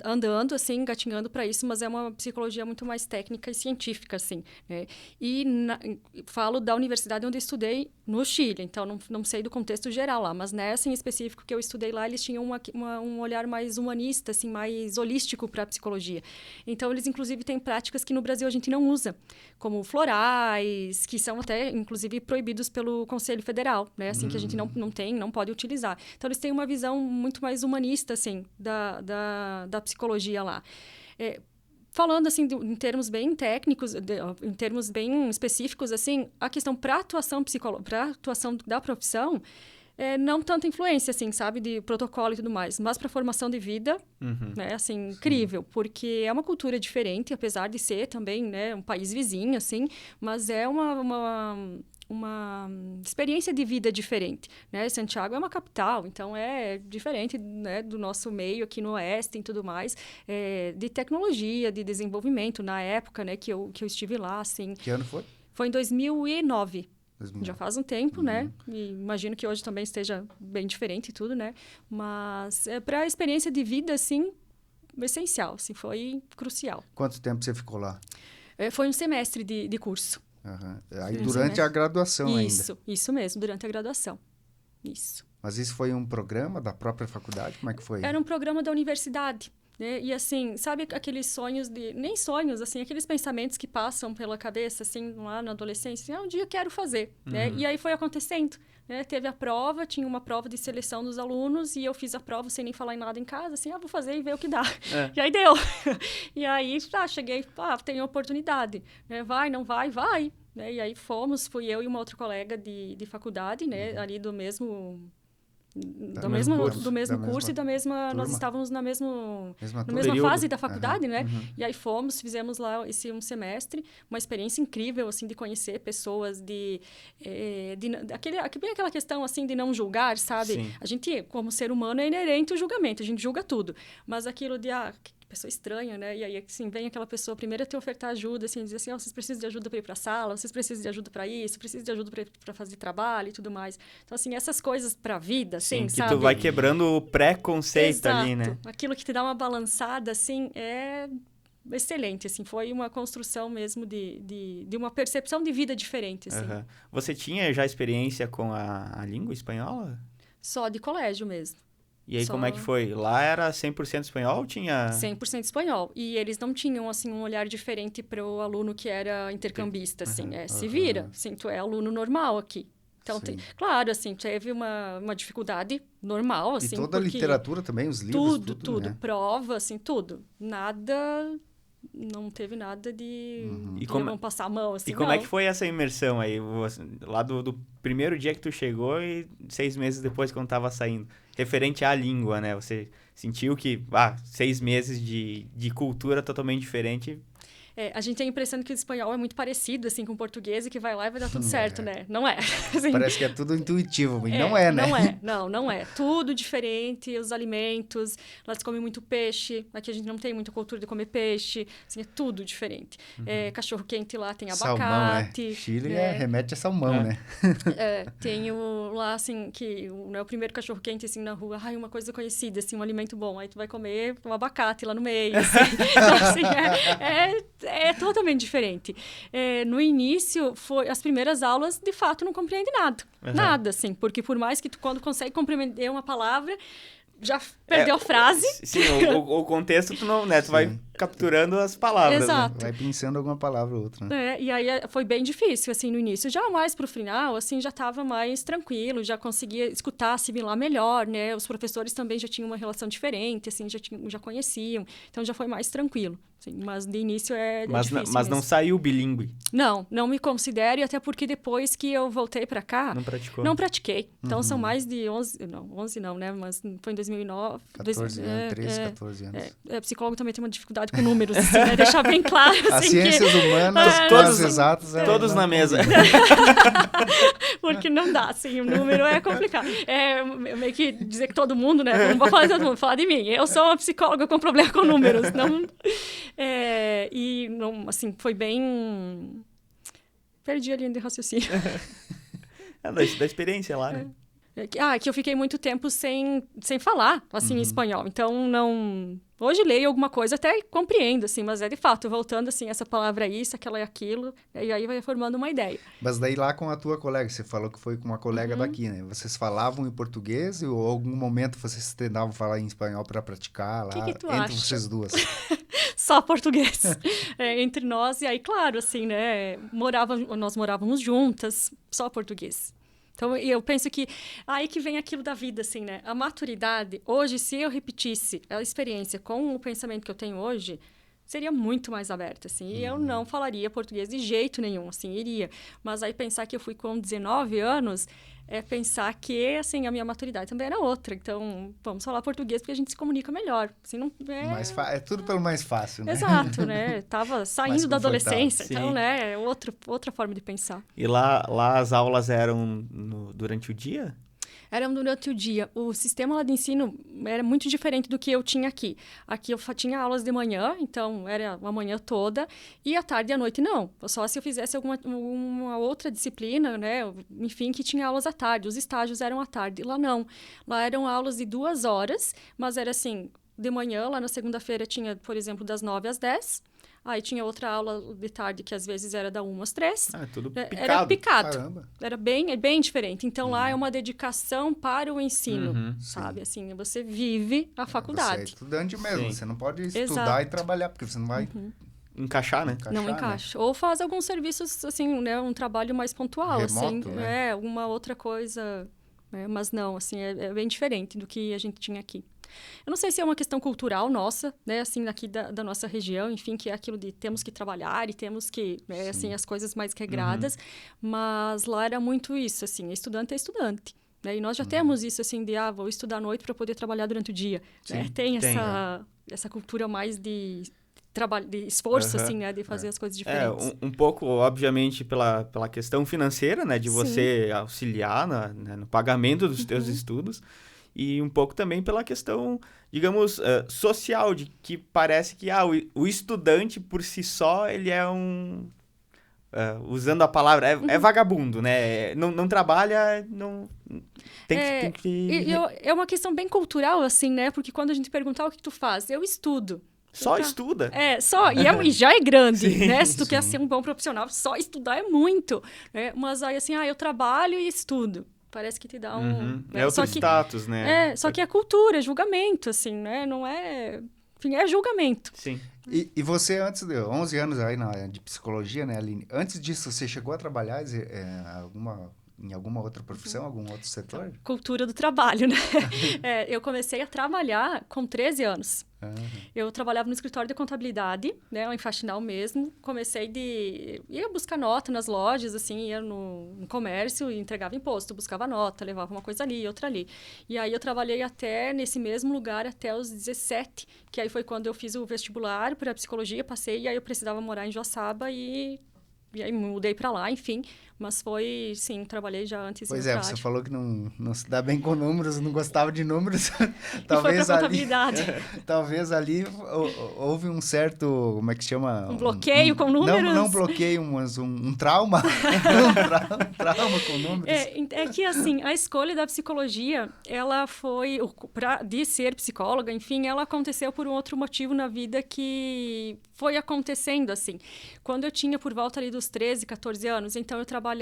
andando, assim, engatinhando para isso, mas é uma psicologia muito mais técnica e científica, assim, né? E falo da universidade onde eu estudei no Chile, então não sei do contexto geral lá, mas nessa em específico que eu estudei lá, eles tinham um olhar mais humanista, assim, mais holístico para a psicologia. Então, eles, inclusive, têm práticas que no Brasil a gente não usa, como florais, que são até, inclusive, proibidos pelo Conselho Federal, né? Assim, que a gente não pode utilizar. Então, eles têm uma visão muito mais humanista, assim, da psicologia lá. Falando, assim, em termos bem técnicos, em termos bem específicos, assim, a questão para atuação da profissão, não tanta influência, assim, sabe, de protocolo e tudo mais, mas para formação de vida, né, assim, incrível, porque é uma cultura diferente, apesar de ser também, né, um país vizinho, assim, mas é uma experiência de vida diferente, né? Santiago é uma capital, então é diferente, né, do nosso meio aqui no Oeste e tudo mais, de tecnologia, de desenvolvimento na época, né, que eu estive lá, assim. Que ano foi? Foi em 2009. 2009. Já faz um tempo, né? E imagino que hoje também esteja bem diferente e tudo, né? Mas para a experiência de vida, assim, essencial, assim, foi crucial. Quanto tempo você ficou lá? Foi um semestre de curso. Aí durante a graduação ainda. Isso mesmo, durante a graduação. Isso. Mas isso foi um programa da própria faculdade? Como é que foi? Era um programa da universidade, né? E assim, sabe aqueles sonhos nem sonhos, assim, aqueles pensamentos que passam pela cabeça, assim, lá na adolescência, assim, um dia eu quero fazer, né? E aí foi acontecendo, né? Teve a prova, tinha uma prova de seleção dos alunos e eu fiz a prova sem nem falar em nada em casa, assim, vou fazer e ver o que dá. E aí deu. E aí, cheguei, tem oportunidade, né? Vai, não vai, vai. Né? E aí fui eu e uma outra colega de faculdade, né? Ali do mesmo curso e da mesma turma. Nós estávamos na mesma fase da faculdade, né? E aí fizemos lá um semestre, uma experiência incrível, assim, de conhecer pessoas, aquela questão, assim, de não julgar, sabe? Sim. A gente, como ser humano, é inerente o julgamento, a gente julga tudo. Mas aquilo de, pessoa estranha, né? E aí, assim, vem aquela pessoa primeiro a te ofertar ajuda, assim, dizer assim, vocês precisam de ajuda para ir para a sala, vocês precisam de ajuda para isso, precisam de ajuda para fazer trabalho e tudo mais. Então, assim, essas coisas para a vida, assim, que sabe? tu vai quebrando o preconceito ali, né? Aquilo que te dá uma balançada, assim, é excelente, assim, foi uma construção mesmo de uma percepção de vida diferente, assim. Você tinha já experiência com a língua espanhola? Só de colégio mesmo. E aí, como é que foi? Lá era 100% espanhol ou tinha... 100% espanhol. E eles não tinham, assim, um olhar diferente para o aluno que era intercambista, assim. Se vira, assim, tu é aluno normal aqui. Então, claro, assim, teve uma dificuldade normal, assim. E toda a literatura também, os livros, tudo. Né? Prova, assim, tudo. Não teve nada de vamos passar a mão, assim, E como é que foi essa imersão aí? Lá do primeiro dia que tu chegou e 6 meses depois, quando tava saindo. Referente à língua, né? Você sentiu que, 6 meses de cultura totalmente diferente... A gente tem a impressão que o espanhol é muito parecido, assim, com o português e que vai lá e vai dar tudo certo, né? Não é. Assim, parece que é tudo intuitivo, e não é, né? Não é. Tudo diferente, os alimentos, lá se come muito peixe, aqui a gente não tem muita cultura de comer peixe, assim, é tudo diferente. Cachorro-quente lá tem abacate. Salmão, né? Chile remete a salmão, né? Tem lá, assim, que o primeiro cachorro-quente, assim, na rua, uma coisa conhecida, assim, um alimento bom, aí tu vai comer um abacate lá no meio, assim. Então, assim, é totalmente diferente. No início, as primeiras aulas, de fato, não compreende nada. Nada, assim, porque por mais que tu, quando consegue compreender uma palavra, já perdeu a frase. Sim, o contexto tu não, né? Tu vai capturando as palavras. Exato. Né? Vai pensando alguma palavra ou outra. Né? E aí foi bem difícil, assim, no início. Já mais pro final, assim, já estava mais tranquilo, já conseguia escutar, assimilar melhor, né? Os professores também já tinham uma relação diferente, assim, já conheciam. Então, já foi mais tranquilo. Assim, mas de início difícil Mas não saiu bilíngue? Não me considero, e até porque depois que eu voltei para cá... Não praticou? Não pratiquei. Então, são mais de 11 não, né? Mas foi em 2009. 14 anos. Psicólogo também tem uma dificuldade com números, assim, né? Deixar bem claro. Assim, as ciências humanas, todos exatos... todos na mesa. Porque não dá, assim, o número é complicado. Meio que dizer que todo mundo, né? Não vou falar de todo mundo, vou falar de mim. Eu sou uma psicóloga com problema com números. Não... e, não, assim, foi bem... Perdi a linha de raciocínio. Da experiência lá, né? Que eu fiquei muito tempo sem falar, assim, espanhol. Então, não... Hoje leio alguma coisa, até compreendo, assim, mas de fato, voltando, assim, essa palavra é isso, aquela é aquilo, e aí vai formando uma ideia. Mas daí lá com a tua colega, você falou que foi com uma colega daqui, né? Vocês falavam em português ou em algum momento vocês tentavam falar em espanhol para praticar lá, que tu entre acha? vocês duas? Só português. Entre nós, e aí, claro, assim, né? Nós morávamos juntas, só português. Então, eu penso que aí que vem aquilo da vida, assim, né? A maturidade, hoje, se eu repetisse a experiência com o pensamento que eu tenho hoje, seria muito mais aberta, assim. E eu não falaria português de jeito nenhum, assim, iria. Mas aí pensar que eu fui com 19 anos... pensar que, assim, a minha maturidade também era outra. Então, vamos falar português porque a gente se comunica melhor. Assim, não, é tudo pelo mais fácil, né? Exato, né? Tava saindo da adolescência, sim. então, né? É outra forma de pensar. E lá as aulas eram durante o dia? Era durante o dia. O sistema lá de ensino era muito diferente do que eu tinha aqui. Aqui eu tinha aulas de manhã, então era a manhã toda, e à tarde e à noite não. Só se eu fizesse uma outra disciplina, né? Enfim, que tinha aulas à tarde. Os estágios eram à tarde. Lá não. Lá eram aulas de 2 horas, mas era assim, de manhã, lá na segunda-feira tinha, por exemplo, das 9 às 10. Aí tinha outra aula de tarde que às vezes era da 1 às 3. Tudo picado. Era picado. Caramba. Era bem diferente. Então, lá é uma dedicação para o ensino, sabe? Sim. Assim, você vive a faculdade. Você é estudante mesmo. Sim. Você não pode estudar Exato. e trabalhar, porque você não vai... Encaixar, né? Não encaixa. Né? Ou faz alguns serviços, assim, né? Um trabalho mais pontual. Remoto, assim, né? Alguma outra coisa. Né? Mas não, assim, é bem diferente do que a gente tinha aqui. Eu não sei se é uma questão cultural nossa, né, assim, aqui da nossa região, enfim, que é aquilo de temos que trabalhar e temos que, né, assim, as coisas mais regradas, mas lá era muito isso, assim, estudante é estudante. Né? E nós já temos isso, assim, de, vou estudar à noite para poder trabalhar durante o dia. Né? Tem essa cultura mais de trabalho, de esforço, assim, né, de fazer as coisas diferentes. Um pouco, obviamente, pela questão financeira, né, de você auxiliar no pagamento dos teus estudos, e um pouco também pela questão, digamos, social, de que parece que o estudante, por si só, ele é usando a palavra, é vagabundo, né? Não trabalha, não... Tem que... É uma questão bem cultural, assim, né? Porque quando a gente perguntar o que tu faz, eu estudo. Só estuda. Só. E já é grande, Sim, né? Se tu quer ser um bom profissional, só estudar é muito. Né? Mas aí, assim, eu trabalho e estudo. Parece que te dá um... É outro status, né? Só que é cultura, é julgamento, assim, né? Não é... Enfim, é julgamento. Sim. E você, antes de 11 anos aí de psicologia, né, Aline? Antes disso, você chegou a trabalhar alguma em alguma outra profissão, algum outro setor? Cultura do trabalho, né? Eu comecei a trabalhar com 13 anos. Eu trabalhava no escritório de contabilidade, né, em faxinal mesmo. Ia buscar nota nas lojas, assim, ia no comércio e entregava imposto, buscava nota, levava uma coisa ali, outra ali. E aí eu trabalhei nesse mesmo lugar até os 17, que aí foi quando eu fiz o vestibular para psicologia, passei, e aí eu precisava morar em Joaçaba e aí mudei para lá, enfim. Mas foi, sim, trabalhei já antes em outra Você área. falou que não se dá bem com números, não gostava de números. Talvez e foi pra contabilidade. Talvez ali houve um certo, como é que chama? Um bloqueio com números? Não bloqueio, mas um trauma. um trauma com números. É que, assim, a escolha da psicologia, ela foi, de ser psicóloga, enfim, ela aconteceu por um outro motivo na vida que foi acontecendo, assim. Quando eu tinha por volta ali dos 13, 14 anos, então eu trabalhava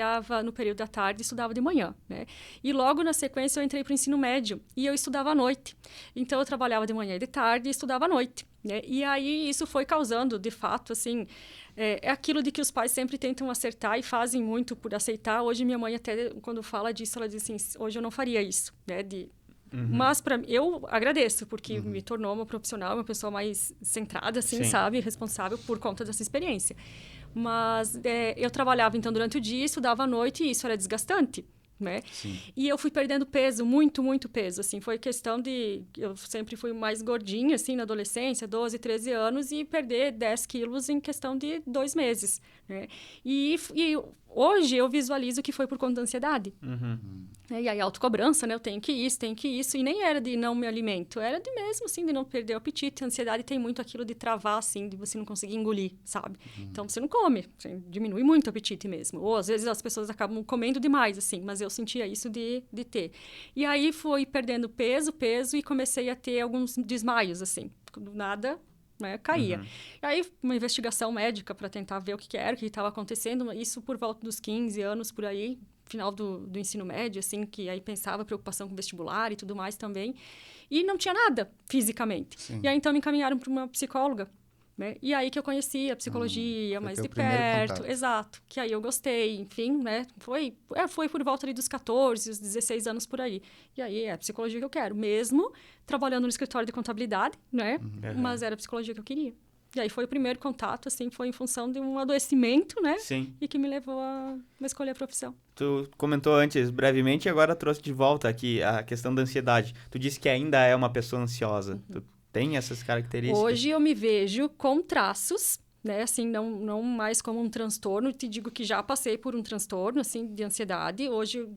no período da tarde e estudava de manhã, né? E logo na sequência eu entrei para o ensino médio e eu estudava à noite. Então eu trabalhava de manhã e de tarde e estudava à noite, né? E aí isso foi causando, de fato, assim, é aquilo de que os pais sempre tentam acertar e fazem muito por aceitar. Hoje minha mãe até, quando fala disso, ela diz assim, hoje eu não faria isso, né? Mas eu agradeço, porque me tornou uma profissional, uma pessoa mais centrada, assim, sabe? Responsável por conta dessa experiência. Mas eu trabalhava, então, durante o dia, estudava à noite e isso era desgastante, né? Sim. E eu fui perdendo peso, muito, muito peso, assim. Foi questão de... Eu sempre fui mais gordinha, assim, na adolescência, 12, 13 anos, e perder 10 quilos em questão de 2 meses, né? E hoje eu visualizo que foi por conta da ansiedade. E aí, autocobrança, né? Eu tenho que isso. E nem era de não me alimento. Era de mesmo, assim, de não perder o apetite. A ansiedade tem muito aquilo de travar, assim, de você não conseguir engolir, sabe? Então, você não come. Você diminui muito o apetite mesmo. Ou, às vezes, as pessoas acabam comendo demais, assim. Mas eu sentia isso de ter. E aí, fui perdendo peso. E comecei a ter alguns desmaios, assim. Do nada... né, caía. E aí, uma investigação médica para tentar ver o que era, o que estava acontecendo, isso por volta dos 15 anos, por aí, final do ensino médio, assim, que aí pensava preocupação com vestibular e tudo mais também. E não tinha nada, fisicamente. Sim. E aí, então, me encaminharam para uma psicóloga, né? E aí que eu conheci a psicologia mais de perto. Exato. Que aí eu gostei, enfim, né? Foi por volta ali dos 14, os 16 anos por aí. E aí é a psicologia que eu quero, mesmo trabalhando no escritório de contabilidade, né? Mas era a psicologia que eu queria. E aí foi o primeiro contato, assim, foi em função de um adoecimento, né? Sim. E que me levou a escolher a profissão. Tu comentou antes brevemente e agora trouxe de volta aqui a questão da ansiedade. Tu disse que ainda é uma pessoa ansiosa. Tu tem essas características? Hoje eu me vejo com traços, né? Assim, não mais como um transtorno. Te digo que já passei por um transtorno, assim, de ansiedade. Hoje eu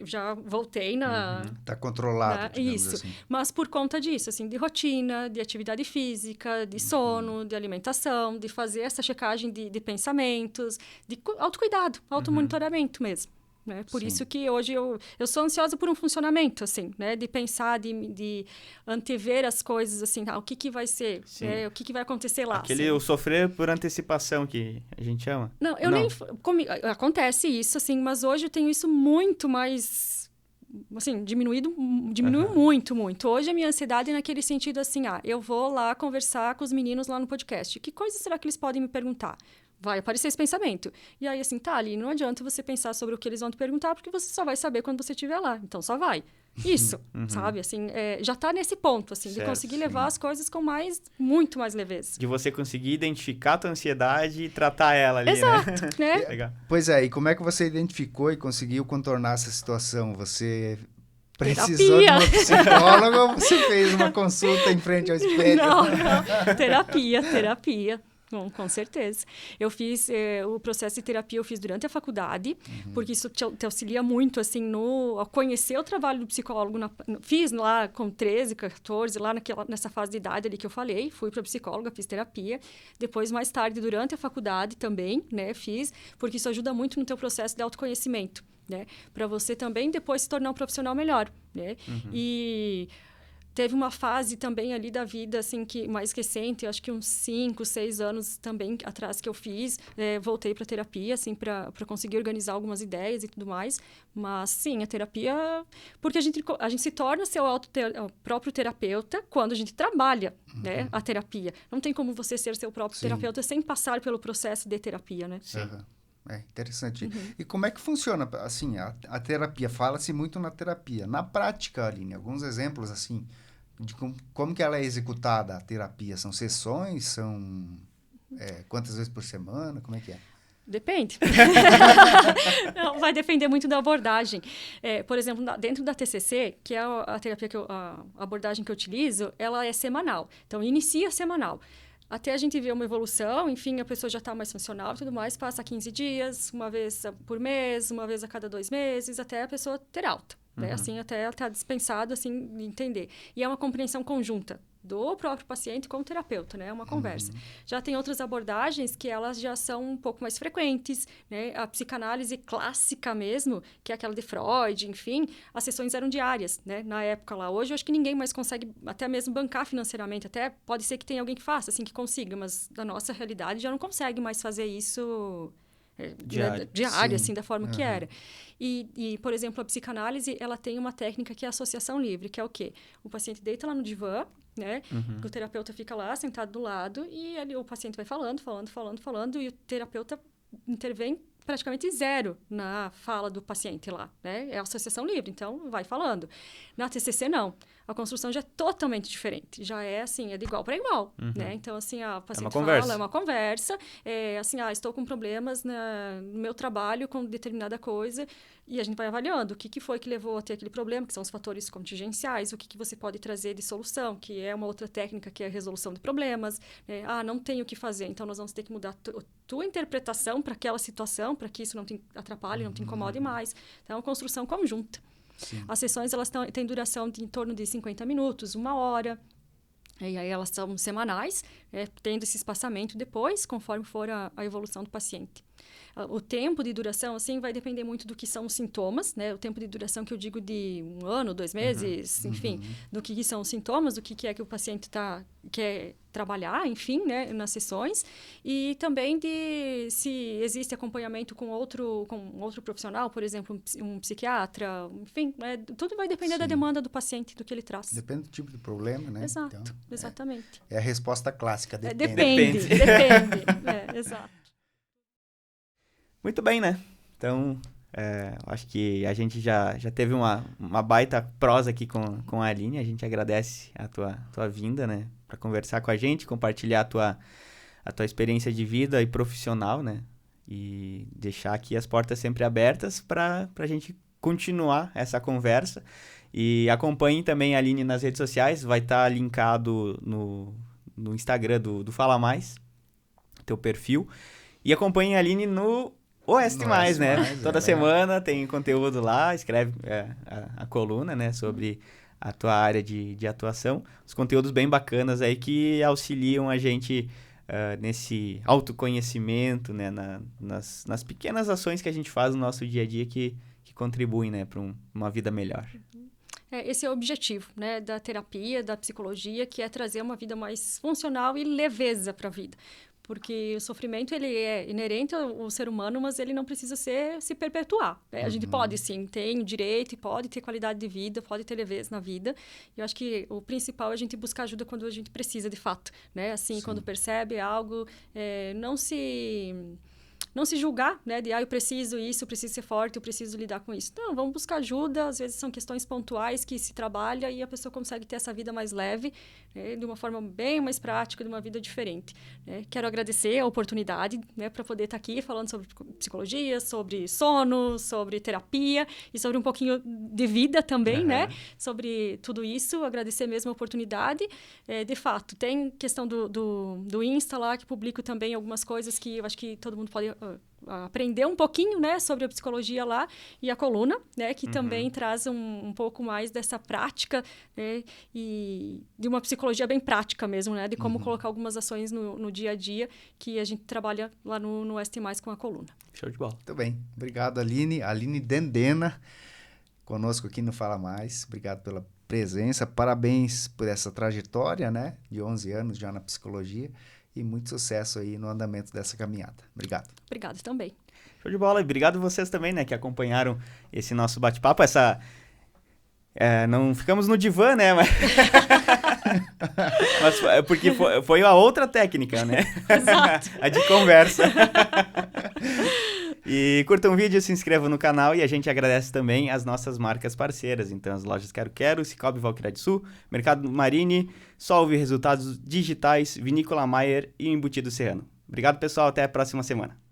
já voltei na... Tá controlado, digamos isso. assim. Mas por conta disso, assim, de rotina, de atividade física, de sono, de alimentação, de fazer essa checagem de pensamentos, de autocuidado, automonitoramento mesmo. Né? Por isso que hoje eu sou ansiosa por um funcionamento, assim, né? De pensar, de antever as coisas, assim, o que vai ser, né? O que vai acontecer lá. Aquele assim. o sofrer por antecipação que a gente chama. Não, nem... Acontece isso, assim, mas hoje eu tenho isso muito mais... Assim, diminuiu muito, muito. Hoje a minha ansiedade é naquele sentido, assim, eu vou lá conversar com os meninos lá no podcast. Que coisas será que eles podem me perguntar? Vai aparecer esse pensamento. E aí, assim, ali não adianta você pensar sobre o que eles vão te perguntar, porque você só vai saber quando você estiver lá. Então, só vai. Isso, sabe? Assim, já está nesse ponto, assim, de conseguir levar as coisas com muito mais leveza. De você conseguir identificar a tua ansiedade e tratar ela ali, Exato, né? Legal. Pois é, e como é que você identificou e conseguiu contornar essa situação? Você precisou de uma psicóloga ou você fez uma consulta em frente ao espelho? Não, terapia. Bom, com certeza. Eu fiz o processo de terapia, eu fiz durante a faculdade, porque isso te auxilia muito, assim, a conhecer o trabalho do psicólogo. Fiz lá com 13, 14, lá nessa fase de idade ali que eu falei, fui para psicóloga, fiz terapia. Depois, mais tarde, durante a faculdade também, né, fiz, porque isso ajuda muito no teu processo de autoconhecimento, né? Para você também depois se tornar um profissional melhor, né? E... Teve uma fase também ali da vida, assim, que mais recente, acho que uns 5, 6 anos também atrás que eu fiz. Voltei para terapia, assim, para conseguir organizar algumas ideias e tudo mais. Mas, sim, a terapia... Porque a gente se torna o próprio terapeuta quando a gente trabalha, né, a terapia. Não tem como você ser seu próprio terapeuta sem passar pelo processo de terapia, né? Sim. Interessante. E como é que funciona, assim, a terapia? Fala-se muito na terapia. Na prática, Aline, alguns exemplos, assim, de como que ela é executada, a terapia? São sessões? São quantas vezes por semana? Como é que é? Depende. Não, vai depender muito da abordagem. Por exemplo, dentro da TCC, que é a terapia a abordagem que eu utilizo, ela é semanal. Então, inicia semanal. Até a gente ver uma evolução, enfim, a pessoa já está mais funcional e tudo mais, passa 15 dias, uma vez por mês, uma vez a cada 2 meses, até a pessoa ter alta. Né? Assim, até ela estar dispensado, assim, de entender. E é uma compreensão conjunta do próprio paciente com o terapeuta, né? É uma conversa. Já tem outras abordagens que elas já são um pouco mais frequentes, né? A psicanálise clássica mesmo, que é aquela de Freud, enfim, as sessões eram diárias, né? Na época lá. Hoje, eu acho que ninguém mais consegue até mesmo bancar financeiramente. Até pode ser que tenha alguém que faça, assim, que consiga, mas da nossa realidade já não consegue mais fazer isso... diário, assim, da forma que era. E, por exemplo, a psicanálise, ela tem uma técnica que é a associação livre, que é o quê? O paciente deita lá no divã, né? O terapeuta fica lá, sentado do lado, e ali o paciente vai falando, e o terapeuta intervém praticamente zero na fala do paciente lá, né? É a associação livre, então vai falando. Na TCC, não. A construção já é totalmente diferente. Já é, assim, é de igual para igual, né? Então, assim, o paciente fala, é uma conversa. Assim, estou com problemas no meu trabalho com determinada coisa, e a gente vai avaliando o que foi que levou a ter aquele problema, que são os fatores contingenciais, o que você pode trazer de solução, que é uma outra técnica, que é a resolução de problemas. Não tenho o que fazer, então nós vamos ter que mudar tua interpretação para aquela situação, para que isso não te atrapalhe, não te incomode mais. Então, é uma construção conjunta. Sim. As sessões, elas têm duração de em torno de 50 minutos, 1 hora. E aí, elas são semanais, tendo esse espaçamento depois, conforme for a evolução do paciente. O tempo de duração, assim, vai depender muito do que são os sintomas, né? O tempo de duração que eu digo de 1 ano, 2 meses, enfim, do que são os sintomas, do que é que o paciente quer trabalhar, enfim, né, nas sessões. E também de se existe acompanhamento com outro profissional, por exemplo, um psiquiatra, enfim, tudo vai depender da demanda do paciente, do que ele traz. Depende do tipo de problema, né? Exato, então, exatamente. É a resposta clássica, depende. Depende. Exato. Muito bem, né? Então, acho que a gente já teve uma baita prosa aqui com a Aline. A gente agradece a tua vinda, né? Para conversar com a gente, compartilhar a tua experiência de vida e profissional, né? E deixar aqui as portas sempre abertas para a gente continuar essa conversa. E acompanhem também a Aline nas redes sociais. Vai estar linkado no Instagram do Fala Mais, teu perfil. E acompanhem a Aline no Oeste Mais, né? Toda semana tem conteúdo lá, escreve a coluna, né? Sobre a tua área de atuação. Os conteúdos bem bacanas aí que auxiliam a gente nesse autoconhecimento, né? Nas pequenas ações que a gente faz no nosso dia a dia que contribuem, né? Para uma vida melhor. Esse é o objetivo, né? Da terapia, da psicologia, que é trazer uma vida mais funcional e leveza para a vida. Porque o sofrimento, ele é inerente ao ser humano, mas ele não precisa se perpetuar. Né? A gente pode, sim, tem direito e pode ter qualidade de vida, pode ter leveza na vida. E eu acho que o principal é a gente buscar ajuda quando a gente precisa, de fato. Né? Assim, sim. Quando percebe algo, não se julgar, né? De, eu preciso isso, eu preciso ser forte, eu preciso lidar com isso. Não, vamos buscar ajuda. Às vezes são questões pontuais que se trabalha e a pessoa consegue ter essa vida mais leve, né? De uma forma bem mais prática, de uma vida diferente. Né? Quero agradecer a oportunidade, né? Para poder estar aqui falando sobre psicologia, sobre sono, sobre terapia e sobre um pouquinho de vida também, né? Sobre tudo isso. Agradecer mesmo a oportunidade. De fato, tem questão do Insta lá, que publico também algumas coisas que eu acho que todo mundo pode aprender um pouquinho, né, sobre a psicologia lá, e a coluna, né, que também traz um pouco mais dessa prática, né, e de uma psicologia bem prática mesmo, né, de como colocar algumas ações no dia a dia que a gente trabalha lá no Oeste Mais com a coluna. Show de bola. Muito bem. Obrigado, Aline. Aline Dendena, conosco aqui no Fala Mais. Obrigado pela presença. Parabéns por essa trajetória, né, de 11 anos já na psicologia. E muito sucesso aí no andamento dessa caminhada. Obrigado. Obrigada também. Show de bola. E obrigado vocês também, né, que acompanharam esse nosso bate-papo. Não ficamos no divã, né? Mas porque foi a outra técnica, né? Exato. A de conversa. E curtam o vídeo, se inscrevam no canal e a gente agradece também as nossas marcas parceiras. Então, as lojas Quero Quero, Cicobi Valquíria do Sul, Mercado Marini, Solve Resultados Digitais, Vinícola Maier e Embutido Serrano. Obrigado, pessoal. Até a próxima semana.